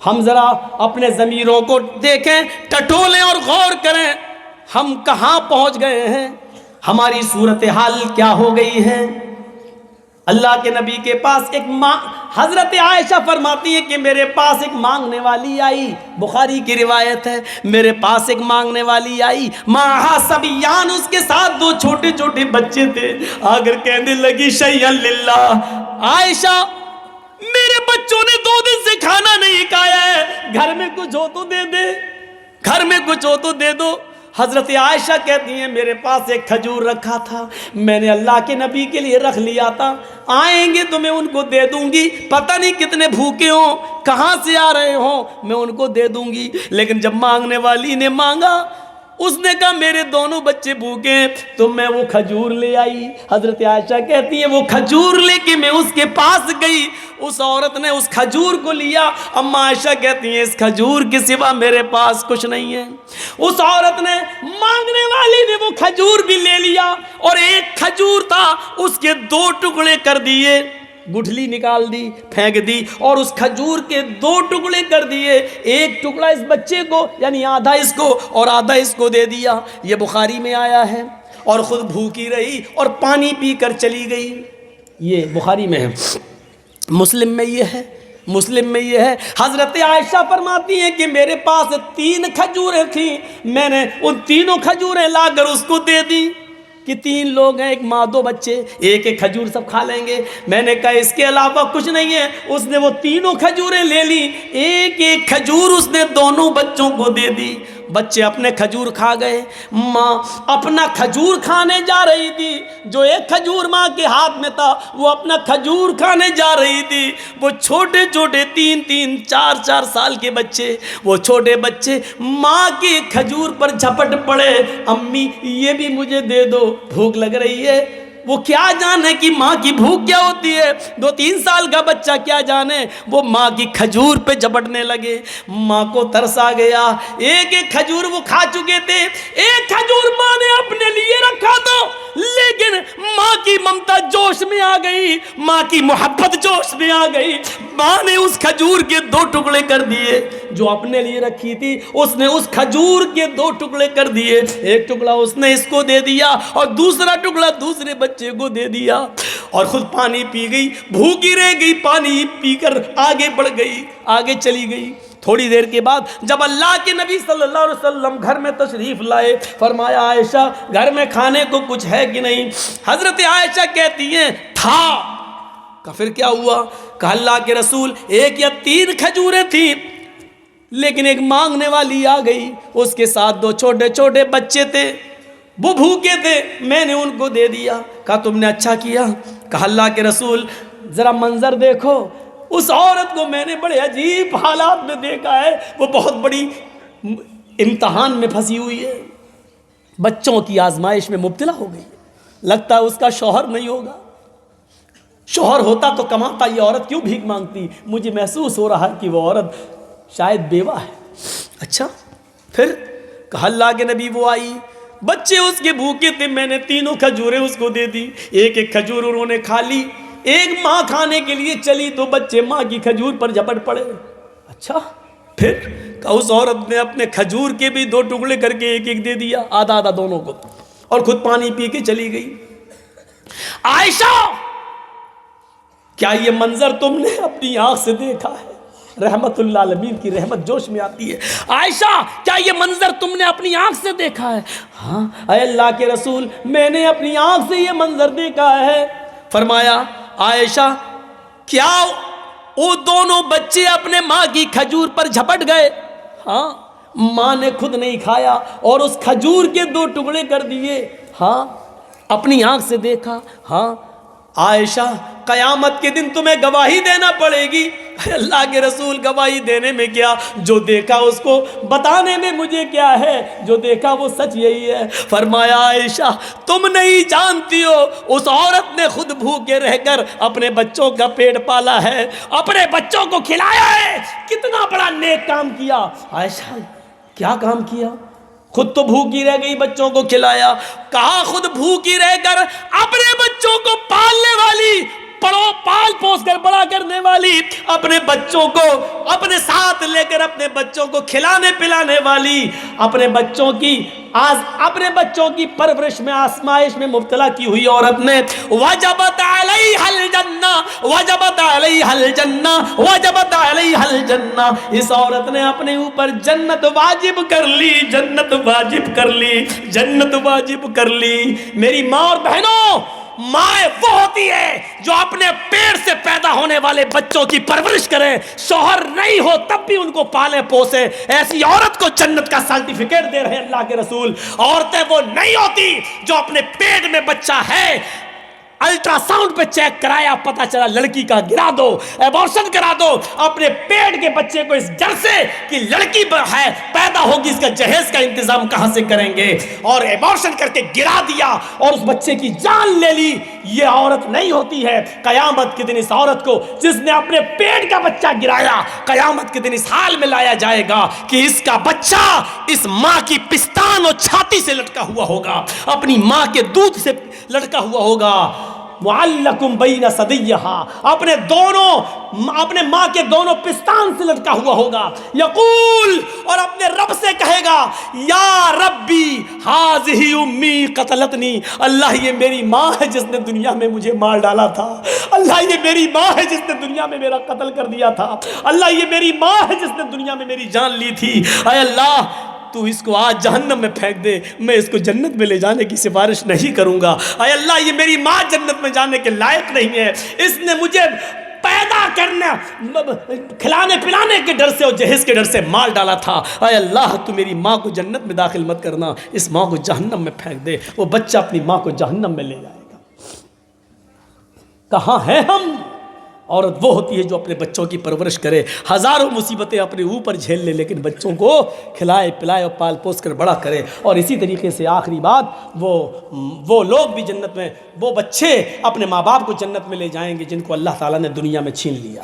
[SPEAKER 1] ہم ذرا اپنے ضمیروں کو دیکھیں، ٹٹولیں اور غور کریں، ہم کہاں پہنچ گئے ہیں، ہماری صورتحال کیا ہو گئی ہے۔ اللہ کے نبی کے پاس ایک حضرت عائشہ فرماتی ہے کہ میرے پاس ایک مانگنے والی آئی، بخاری کی روایت ہے، میرے پاس ایک مانگنے والی آئی، ماہا سبیان، اس کے ساتھ 2 چھوٹے چھوٹے بچے تھے، آ کر کہنے لگی شیئا للہ، عائشہ میرے بچوں نے 2 دن سے کھانا نہیں کھایا ہے، گھر میں کچھ ہو تو دے دے، گھر میں کچھ ہو تو دے دو۔ حضرت عائشہ کہتی ہیں میرے پاس ایک کھجور رکھا تھا، میں نے اللہ کے نبی کے لیے رکھ لیا تھا، آئیں گے تو میں ان کو دے دوں گی، پتہ نہیں کتنے بھوکے ہوں، کہاں سے آ رہے ہوں، میں ان کو دے دوں گی۔ لیکن جب مانگنے والی نے مانگا، اس نے کہا میرے دونوں بچے بھوکے ہیں، تو میں وہ کھجور لے آئی۔ حضرت عائشہ کہتی ہے وہ کھجور لے کے میں اس کے پاس گئی، اس عورت نے اس کھجور کو لیا۔ اما عائشہ کہتی ہیں اس کھجور کے سوا میرے پاس کچھ نہیں ہے۔ اس عورت نے، مانگنے والی نے وہ کھجور بھی لے لیا، اور ایک کھجور تھا اس کے 2 ٹکڑے کر دیے، گٹھلی نکال دی، پھینک دی، اور اس کھجور کے 2 ٹکڑے کر دیے، ایک ٹکڑا اس بچے کو یعنی آدھا اس کو اور آدھا اس کو دے دیا۔ یہ بخاری میں آیا ہے، اور خود بھوکی رہی اور پانی پی کر چلی گئی۔ یہ بخاری میں ہے، مسلم میں یہ ہے، مسلم میں یہ ہے۔ حضرت عائشہ فرماتی ہیں کہ میرے پاس 3 کھجوریں تھیں، میں نے ان تینوں کھجوریں لا کر اس کو دے دی کہ 3 لوگ ہیں، ایک ماں 2 بچے، ایک ایک کھجور سب کھا لیں گے۔ میں نے کہا اس کے علاوہ کچھ نہیں ہے۔ اس نے وہ تینوں کھجوریں لے لی، ایک ایک کھجور اس نے دونوں بچوں کو دے دی۔ بچے اپنے کھجور کھا گئے، ماں اپنا کھجور کھانے جا رہی تھی، جو ایک کھجور ماں کے ہاتھ میں تھا وہ اپنا کھجور کھانے جا رہی تھی۔ وہ چھوٹے چھوٹے 3 4 سال کے بچے، وہ چھوٹے بچے ماں کے کھجور پر جھپٹ پڑے، امی یہ بھی مجھے دے دو، بھوک لگ رہی ہے۔ وہ کیا جانے کہ ماں کی بھوک کیا ہوتی ہے، 2-3 سال کا بچہ کیا جانے، وہ ماں کی کھجور پہ جھپٹنے لگے۔ ماں کو ترس آ گیا، ایک ایک کھجور وہ کھا چکے تھے، ایک کھجور ماں نے اپنے لیے رکھا تھا، لیکن ماں کی ممتا جوش میں آ گئی، ماں کی محبت جوش میں آ گئی۔ ماں نے اس کھجور کے 2 ٹکڑے کر دیے، جو اپنے لیے رکھی تھی اس نے اس کھجور کے 2 ٹکڑے کر دیے، ایک ٹکڑا اس نے اس کو دے دیا اور دوسرا ٹکڑا دوسرے بچے کو دے دیا، اور خود پانی پی گئی، بھوکی رہ گئی، پانی پی کر آگے بڑھ گئی، آگے چلی گئی۔ تھوڑی دیر کے بعد جب اللہ کے نبی صلی اللہ علیہ وسلم گھر میں تشریف لائے، فرمایا عائشہ گھر میں کھانے کو کچھ ہے کہ نہیں؟ حضرت عائشہ کہتی ہیں تھا۔ کہا پھر کیا ہوا؟ کہا اللہ کے رسول 1 یا 3 کھجوریں تھیں، لیکن ایک مانگنے والی آ گئی، اس کے ساتھ 2 چھوٹے چھوٹے بچے تھے، وہ بھوکے تھے، میں نے ان کو دے دیا۔ کہا تم نے اچھا کیا۔ کہا اللہ کے رسول ذرا منظر دیکھو، اس عورت کو میں نے بڑے عجیب حالات میں دیکھا ہے، وہ بہت بڑی امتحان میں پھنسی ہوئی ہے، بچوں کی آزمائش میں مبتلا ہو گئی، لگتا ہے اس کا شوہر نہیں ہوگا، شوہر ہوتا تو کماتا، یہ عورت کیوں بھیک مانگتی؟ مجھے محسوس ہو رہا ہے کہ وہ عورت شاید بیوہ ہے۔ اچھا پھر؟ کہا اللہ کے نبی وہ آئی، بچے اس کے بھوکے تھے، میں نے 3 کھجوریں اس کو دے دی، ایک ایک کھجور انہوں نے کھا لی، ایک ماں کھانے کے لیے چلی تو بچے ماں کی کھجور پر جھپٹ پڑے۔ اچھا پھر؟ کہا اس عورت نے اپنے کھجور کے بھی 2 ٹکڑے کر کے ایک ایک دے دیا، آدھا آدھا دونوں کو، اور خود پانی پی کے چلی گئی۔ عائشہ کیا یہ منظر تم نے اپنی آنکھ سے دیکھا ہے؟ رحمت اللہ عالمین کی رحمت جوش میں آتی ہے۔ عائشہ کیا یہ منظر تم نے اپنی آنکھ سے دیکھا ہے؟ ہاں اے اللہ کے رسول میں نے اپنی آنکھ سے یہ منظر دیکھا ہے۔ فرمایا عائشہ کیا وہ دونوں بچے اپنے ماں کی کھجور پر جھپٹ گئے؟ ہاں، ماں نے خود نہیں کھایا اور اس کھجور کے 2 ٹکڑے کر دیے۔ ہاں، اپنی آنکھ سے دیکھا۔ ہاں عائشہ قیامت کے دن تمہیں گواہی دینا پڑے گی۔ اللہ کے رسول گواہی دینے میں کیا، جو دیکھا اس کو بتانے میں مجھے کیا ہے، جو دیکھا وہ سچ یہی ہے۔ فرمایا عائشہ تم نہیں جانتی ہو اس عورت نے خود بھوکے رہ کر اپنے بچوں کا پیٹ پالا ہے، اپنے بچوں کو کھلایا ہے، کتنا بڑا نیک کام کیا۔ عائشہ کیا کام کیا؟ خود تو بھوکی رہ گئی، بچوں کو کھلایا۔ کہا خود بھوکی رہ کر اپنے بچوں کو پالنے والی، پال پوس کر بڑا کرنے والی، اپنے بچوں کو اپنے ساتھ لے کر اپنے بچوں کو کھلانے پلانے والی، اپنے بچوں کی پرورش میں آزمائش میں مبتلا کی ہوئی عورت نے وجبت علیہا الجنہ، وجبت علیہا الجنہ، وجبت علیہا الجنہ، اس عورت نے اپنے اوپر جنت واجب کر لی، جنت واجب کر لی، جنت واجب کر لی۔ میری ماں اور بہنوں، ماں وہ ہوتی ہے جو اپنے پیٹ سے پیدا ہونے والے بچوں کی پرورش کرے، شوہر نہیں ہو تب بھی ان کو پالے پوسے، ایسی عورت کو جنت کا سرٹیفکیٹ دے رہے اللہ کے رسول۔ عورتیں وہ نہیں ہوتی جو اپنے پیٹ میں بچہ ہے الٹرا ساؤنڈ پہ چیک کرایا پتا چلا لڑکی کا گرا دو، ایبورشن کرا دو، اپنے پیٹ کے بچے کو اس ڈر سے کہ لڑکی ہے پیدا ہوگی اس کا جہیز کا انتظام کہاں سے کریں گے، اور ایبورشن کر کے گرا دیا اور اس بچے کی جان لے لی، یہ عورت نہیں ہوتی ہے۔ قیامت کے دن اس عورت کو جس نے اپنے پیٹ کا بچہ گرایا، قیامت کے دن اس حال میں لایا جائے گا کہ اس کا بچہ اس ماں کی پستان اور چھاتی سے لٹکا ہوا ہوگا، اپنی ماں کے دودھ سے لٹکا ہوا ہوگا، معلقم بین ثدیہا، اپنے ماں کے دونوں پستان سے لٹکا ہوا ہوگا، یقول، اور اپنے رب سے کہے گا یا ربی ہذہ امی قتلتنی، اللہ یہ میری ماں ہے جس نے دنیا میں مجھے مار ڈالا تھا، اللہ یہ میری ماں ہے جس نے دنیا میں میرا قتل کر دیا تھا، اللہ یہ میری ماں ہے جس نے دنیا میں میری جان لی تھی، اے اللہ تو اس کو آج جہنم میں پھینک دے، میں اس کو جنت میں لے جانے کی سفارش نہیں کروں گا، اے اللہ یہ میری ماں جنت میں جانے کے لائق نہیں ہے، اس نے مجھے پیدا کرنا کھلانے پلانے کے ڈر سے اور جہیز کے ڈر سے مار ڈالا تھا، اے اللہ تو میری ماں کو جنت میں داخل مت کرنا، اس ماں کو جہنم میں پھینک دے، وہ بچہ اپنی ماں کو جہنم میں لے جائے گا۔ کہاں ہیں ہم؟ عورت وہ ہوتی ہے جو اپنے بچوں کی پرورش کرے، ہزاروں مصیبتیں اپنے اوپر جھیل لے لیکن بچوں کو کھلائے پلائے اور پال پوس کر بڑا کرے۔ اور اسی طریقے سے آخری بات، وہ لوگ بھی جنت میں، وہ بچے اپنے ماں باپ کو جنت میں لے جائیں گے جن کو اللہ تعالیٰ نے دنیا میں چھین لیا۔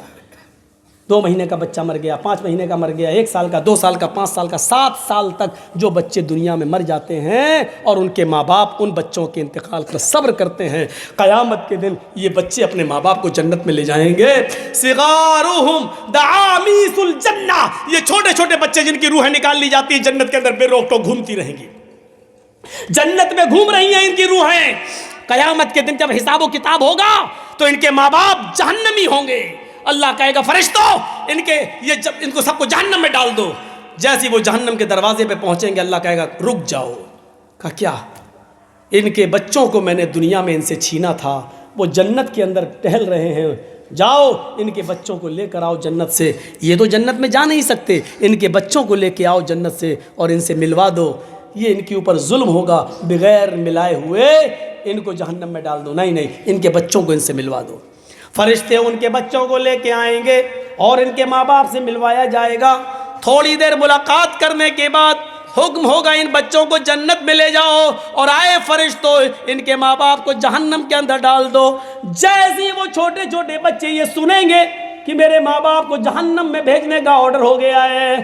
[SPEAKER 1] 2 مہینے کا بچہ مر گیا، 5 مہینے کا مر گیا، 1 سال کا، 2 سال کا، 5 سال کا، 7 سال تک جو بچے دنیا میں مر جاتے ہیں اور ان کے ماں باپ ان بچوں کے انتقال پر صبر کرتے ہیں، قیامت کے دن یہ بچے اپنے ماں باپ کو جنت میں لے جائیں گے۔ صغارہم دعامیس الجنہ، یہ چھوٹے چھوٹے بچے جن کی روحیں نکال لی جاتی ہیں جنت کے اندر بے روک ٹوک گھومتی رہیں گی، جنت میں گھوم رہی ہیں ان کی روحیں۔ قیامت کے دن جب حساب و کتاب ہوگا تو ان کے ماں باپ جہنمی ہوں گے، اللہ کہے گا فرشتوں ان کو سب کو جہنم میں ڈال دو۔ جیسے وہ جہنم کے دروازے پہ پہنچیں گے اللہ کہے گا رک جاؤ۔ کہا کیا؟ ان کے بچوں کو میں نے دنیا میں ان سے چھینا تھا، وہ جنت کے اندر ٹہل رہے ہیں، جاؤ ان کے بچوں کو لے کر آؤ جنت سے، یہ تو جنت میں جا نہیں سکتے، ان کے بچوں کو لے کے آؤ جنت سے اور ان سے ملوا دو، یہ ان کے اوپر ظلم ہوگا، بغیر ملائے ہوئے ان کو جہنم میں ڈال دو، نہیں ان کے بچوں کو ان سے ملوا دو۔ فرشتے ان کے بچوں کو لے کے آئیں گے اور ان کے ماں باپ سے ملوایا جائے گا۔ تھوڑی دیر ملاقات کرنے کے بعد حکم ہوگا ان بچوں کو جنت میں لے جاؤ، اور آئے فرشتوں ان کے ماں باپ کو جہنم کے اندر ڈال دو۔ جیسے وہ چھوٹے چھوٹے بچے یہ سنیں گے کہ میرے ماں باپ کو جہنم میں بھیجنے کا آرڈر ہو گیا ہے،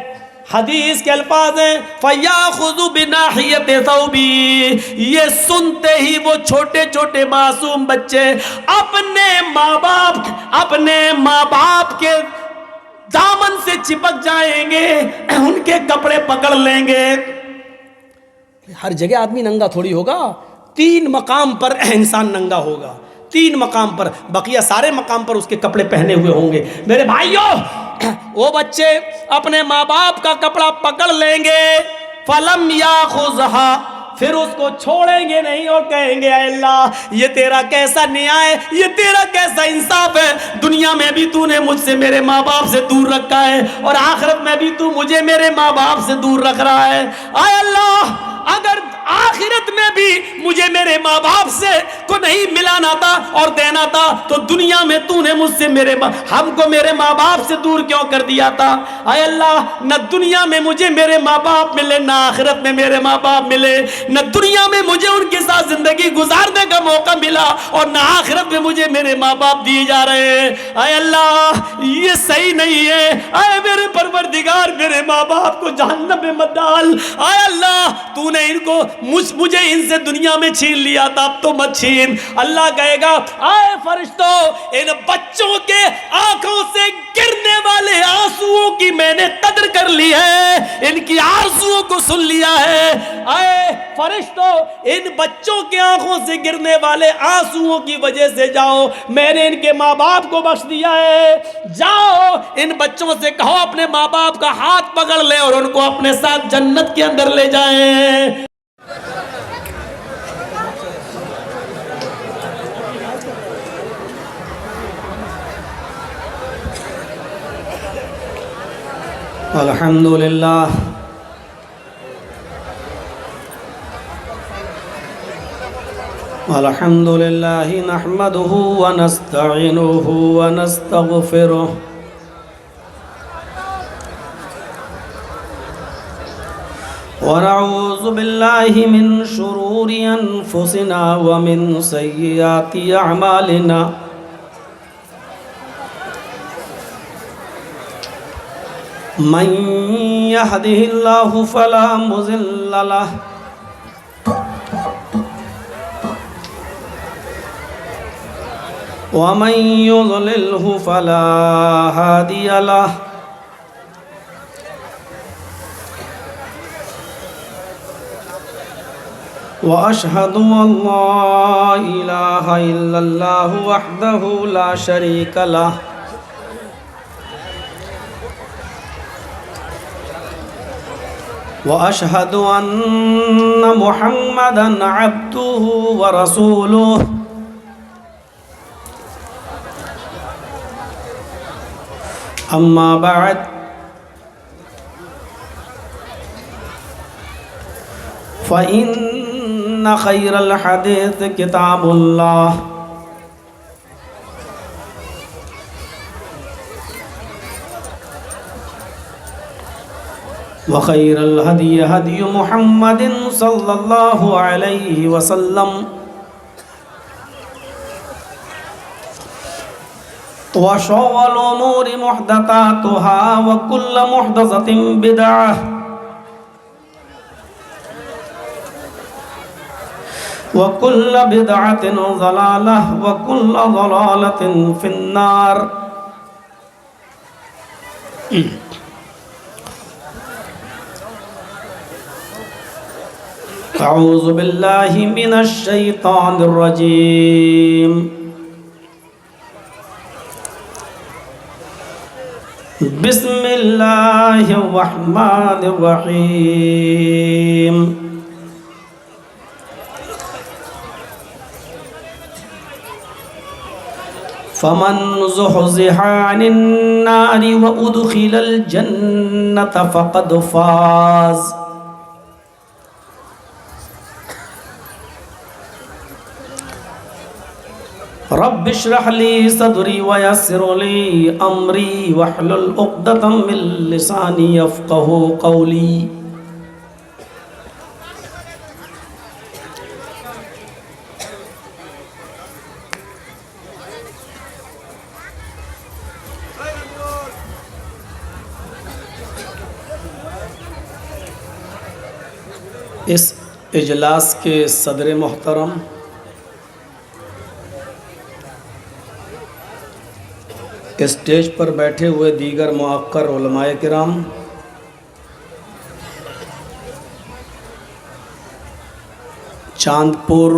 [SPEAKER 1] حدیث کے الفاظ ہیں فَيَأْخُذُ بِنَاحِيَةِ ثَوْبِهِ، یہ سنتے ہی وہ چھوٹے چھوٹے معصوم بچے اپنے ماں باپ کے دامن سے چپک جائیں گے، ان کے کپڑے پکڑ لیں گے۔ ہر جگہ آدمی ننگا تھوڑی ہوگا، 3 مقام پر انسان ننگا ہوگا، 3 مقام پر، بقیہ سارے مقام پر اس کے کپڑے پہنے ہوئے ہوں گے۔ میرے بھائیوں، وہ بچے اپنے ماں باپ کا کپڑا پکڑ لیں گے، فَلَمْ يَأْخُذْهَا، پھر اس کو چھوڑیں گے نہیں اور کہیں گے اے اللہ یہ تیرا کیسا نیائے، یہ تیرا کیسا انصاف ہے، دنیا میں بھی تو نے مجھ سے میرے ماں باپ سے دور رکھا ہے اور آخرت میں بھی تو مجھے میرے ماں باپ سے دور رکھ رہا ہے، اے اللہ اگر آخرت میں بھی مجھے میرے ماں باپ سے کو نہیں ملانا تھا اور دینا تھا تو دنیا میں تو نے مجھ سے ہم کو میرے ماں باپ سے دور کیوں کر دیا تھا؟ اے اللہ نہ دنیا میں مجھے میرے ماں باپ ملے، نہ آخرت میں میرے ماں باپ ملے، نہ دنیا میں مجھے ان کے ساتھ زندگی گزارنے کا موقع ملا اور نہ آخرت میں مجھے میرے ماں باپ دیے جا رہے ہیں، اے اللہ یہ صحیح نہیں ہے، اے میرے پروردگار میرے ماں باپ کو جہنم میں مت ڈال، اے اللہ تو نے ان کو مجھے ان سے دنیا میں چھین لیا تھا اب تو مت چھین۔ اللہ کہے گا اے فرشتوں ان بچوں کے آنکھوں سے گرنے والے آنسوؤں کی میں نے قدر کر لی ہے، ان کی آرزوؤں کو سن لیا ہے، اے فرشتوں ان بچوں کے آنکھوں سے گرنے والے آنسوؤں کی وجہ سے جاؤ میں نے ان کے ماں باپ کو بخش دیا ہے، جاؤ ان بچوں سے کہو اپنے ماں باپ کا ہاتھ پکڑ لے اور ان کو اپنے ساتھ جنت کے اندر لے جائیں۔ الحمد لله الحمد لله نحمده ونستعينه ونستغفره ونعوذ بالله من شرور أنفسنا ومن سيئات أعمالنا من يهده الله فلا مضل له ومن يضلله فلا هادي له وأشهد أن لا إله إلا الله وحده لا شريك له وأشهد أن محمدًا عبده ورسوله أما بعد فإن خير الحديث كتاب الله وخير الهدي هدي محمد صلى الله عليه وسلم وشر الأمور محدثاتها وكل محدثة بدعة وكل بدعة ضلالة وكل ضلالة في النار. أعوذ بالله من الشيطان الرجيم. بسم الله الرحمن الرحيم. فمن زحزح عن النار وأدخل الجنة فقد فاز. رب اشرح لي صدري ويسر لي امري واحلل عقدة من لساني يفقهوا قولي. اس اجلاس کے صدر محترم اسٹیج پر بیٹھے ہوئے دیگر معقر علماء کرام، چاندپور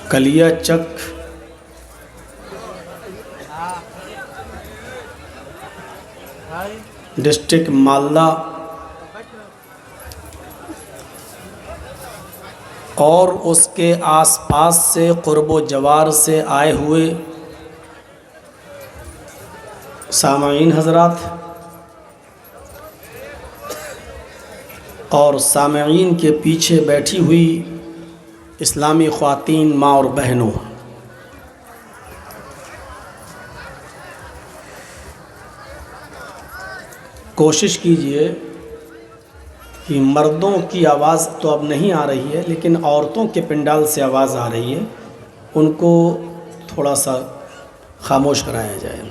[SPEAKER 1] کلیا چک ڈسٹرکٹ مالدہ اور اس کے آس پاس سے قرب و جوار سے آئے ہوئے سامعین حضرات اور سامعین کے پیچھے بیٹھی ہوئی اسلامی خواتین ماں اور بہنوں، کوشش کیجئے کہ مردوں کی آواز تو اب نہیں آ رہی ہے لیکن عورتوں کے پنڈال سے آواز آ رہی ہے، ان کو تھوڑا سا خاموش کرایا جائے.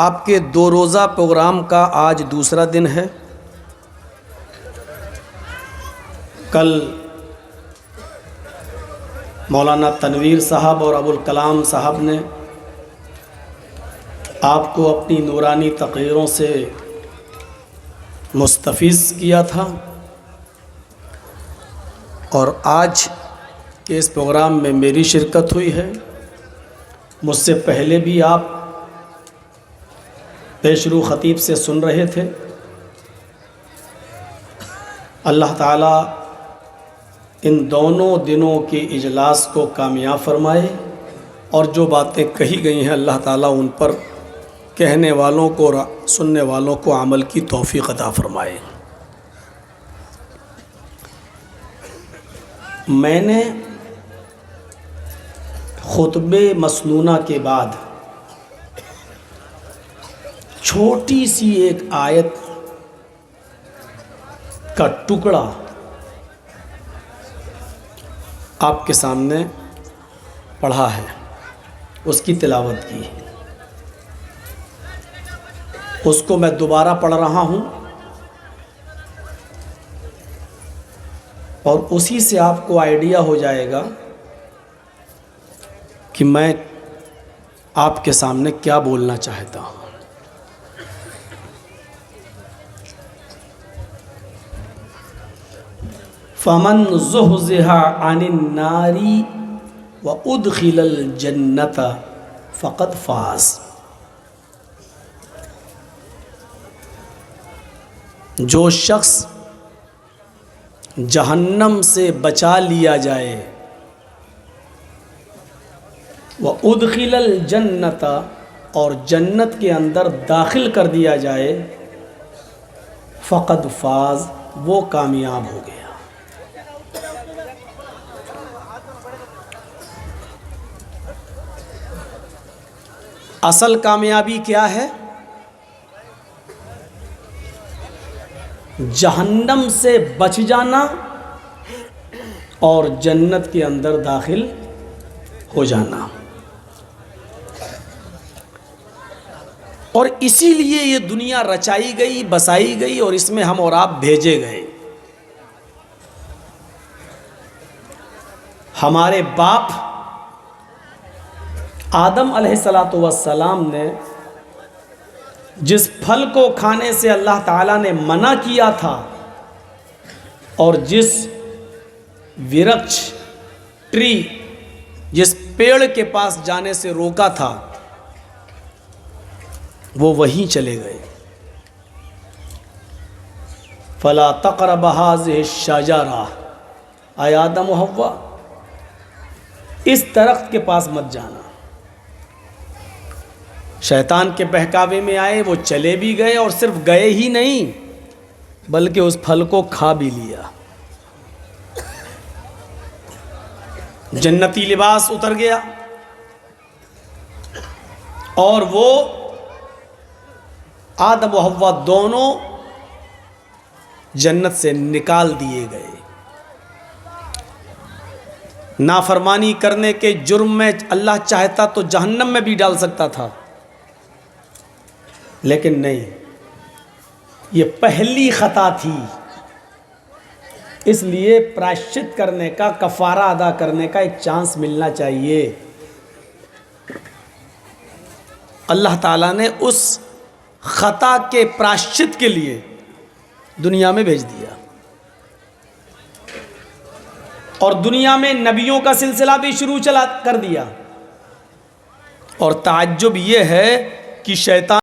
[SPEAKER 1] آپ کے 2 روزہ پروگرام کا آج دوسرا دن ہے. کل مولانا تنویر صاحب اور ابوالکلام صاحب نے آپ کو اپنی نورانی تقریروں سے مستفیض کیا تھا، اور آج کے اس پروگرام میں میری شرکت ہوئی ہے. مجھ سے پہلے بھی آپ پیشرو خطیب سے سن رہے تھے. اللہ تعالیٰ ان دونوں دنوں کے اجلاس کو کامیاب فرمائے اور جو باتیں کہی گئی ہیں اللہ تعالیٰ ان پر کہنے والوں کو اور سننے والوں کو عمل کی توفیق عطا فرمائے۔ میں نے خطبے مسنونہ کے بعد چھوٹی سی ایک آیت کا ٹکڑا آپ کے سامنے پڑھا ہے، اس کی تلاوت کی، اس کو میں دوبارہ پڑھ رہا ہوں اور اسی سے آپ کو آئیڈیا ہو جائے گا کہ میں آپ کے سامنے کیا بولنا چاہتا ہوں۔ فمن زحزح عن النار وادخل الجنۃ فقد فاز، جو شخص جہنم سے بچا لیا جائے، وادخل الجنۃ اور جنت کے اندر داخل کر دیا جائے، فقد فاز وہ کامیاب ہو گیا۔ اصل کامیابی کیا ہے؟ جہنم سے بچ جانا اور جنت کے اندر داخل ہو جانا۔ اور اسی لیے یہ دنیا رچائی گئی، بسائی گئی اور اس میں ہم اور آپ بھیجے گئے۔ ہمارے باپ آدم علیہ السلام نے جس پھل کو کھانے سے اللہ تعالیٰ نے منع کیا تھا اور جس ورکش ٹری جس پیڑ کے پاس جانے سے روکا تھا وہ وہیں چلے گئے۔ فلا تقرب هذه الشجرہ، اے آدم و حوا اس درخت کے پاس مت جانا۔ شیطان کے بہکاوے میں آئے، وہ چلے بھی گئے اور صرف گئے ہی نہیں بلکہ اس پھل کو کھا بھی لیا۔ جنتی لباس اتر گیا اور وہ آدم و حوا دونوں جنت سے نکال دیے گئے۔ نافرمانی کرنے کے جرم میں اللہ چاہتا تو جہنم میں بھی ڈال سکتا تھا، لیکن نہیں، یہ پہلی خطا تھی، اس لیے پراشچت کرنے کا، کفارہ ادا کرنے کا ایک چانس ملنا چاہیے۔ اللہ تعالیٰ نے اس خطا کے پراشچت کے لیے دنیا میں بھیج دیا، اور دنیا میں نبیوں کا سلسلہ بھی شروع کر دیا۔ اور تعجب یہ ہے کہ شیطان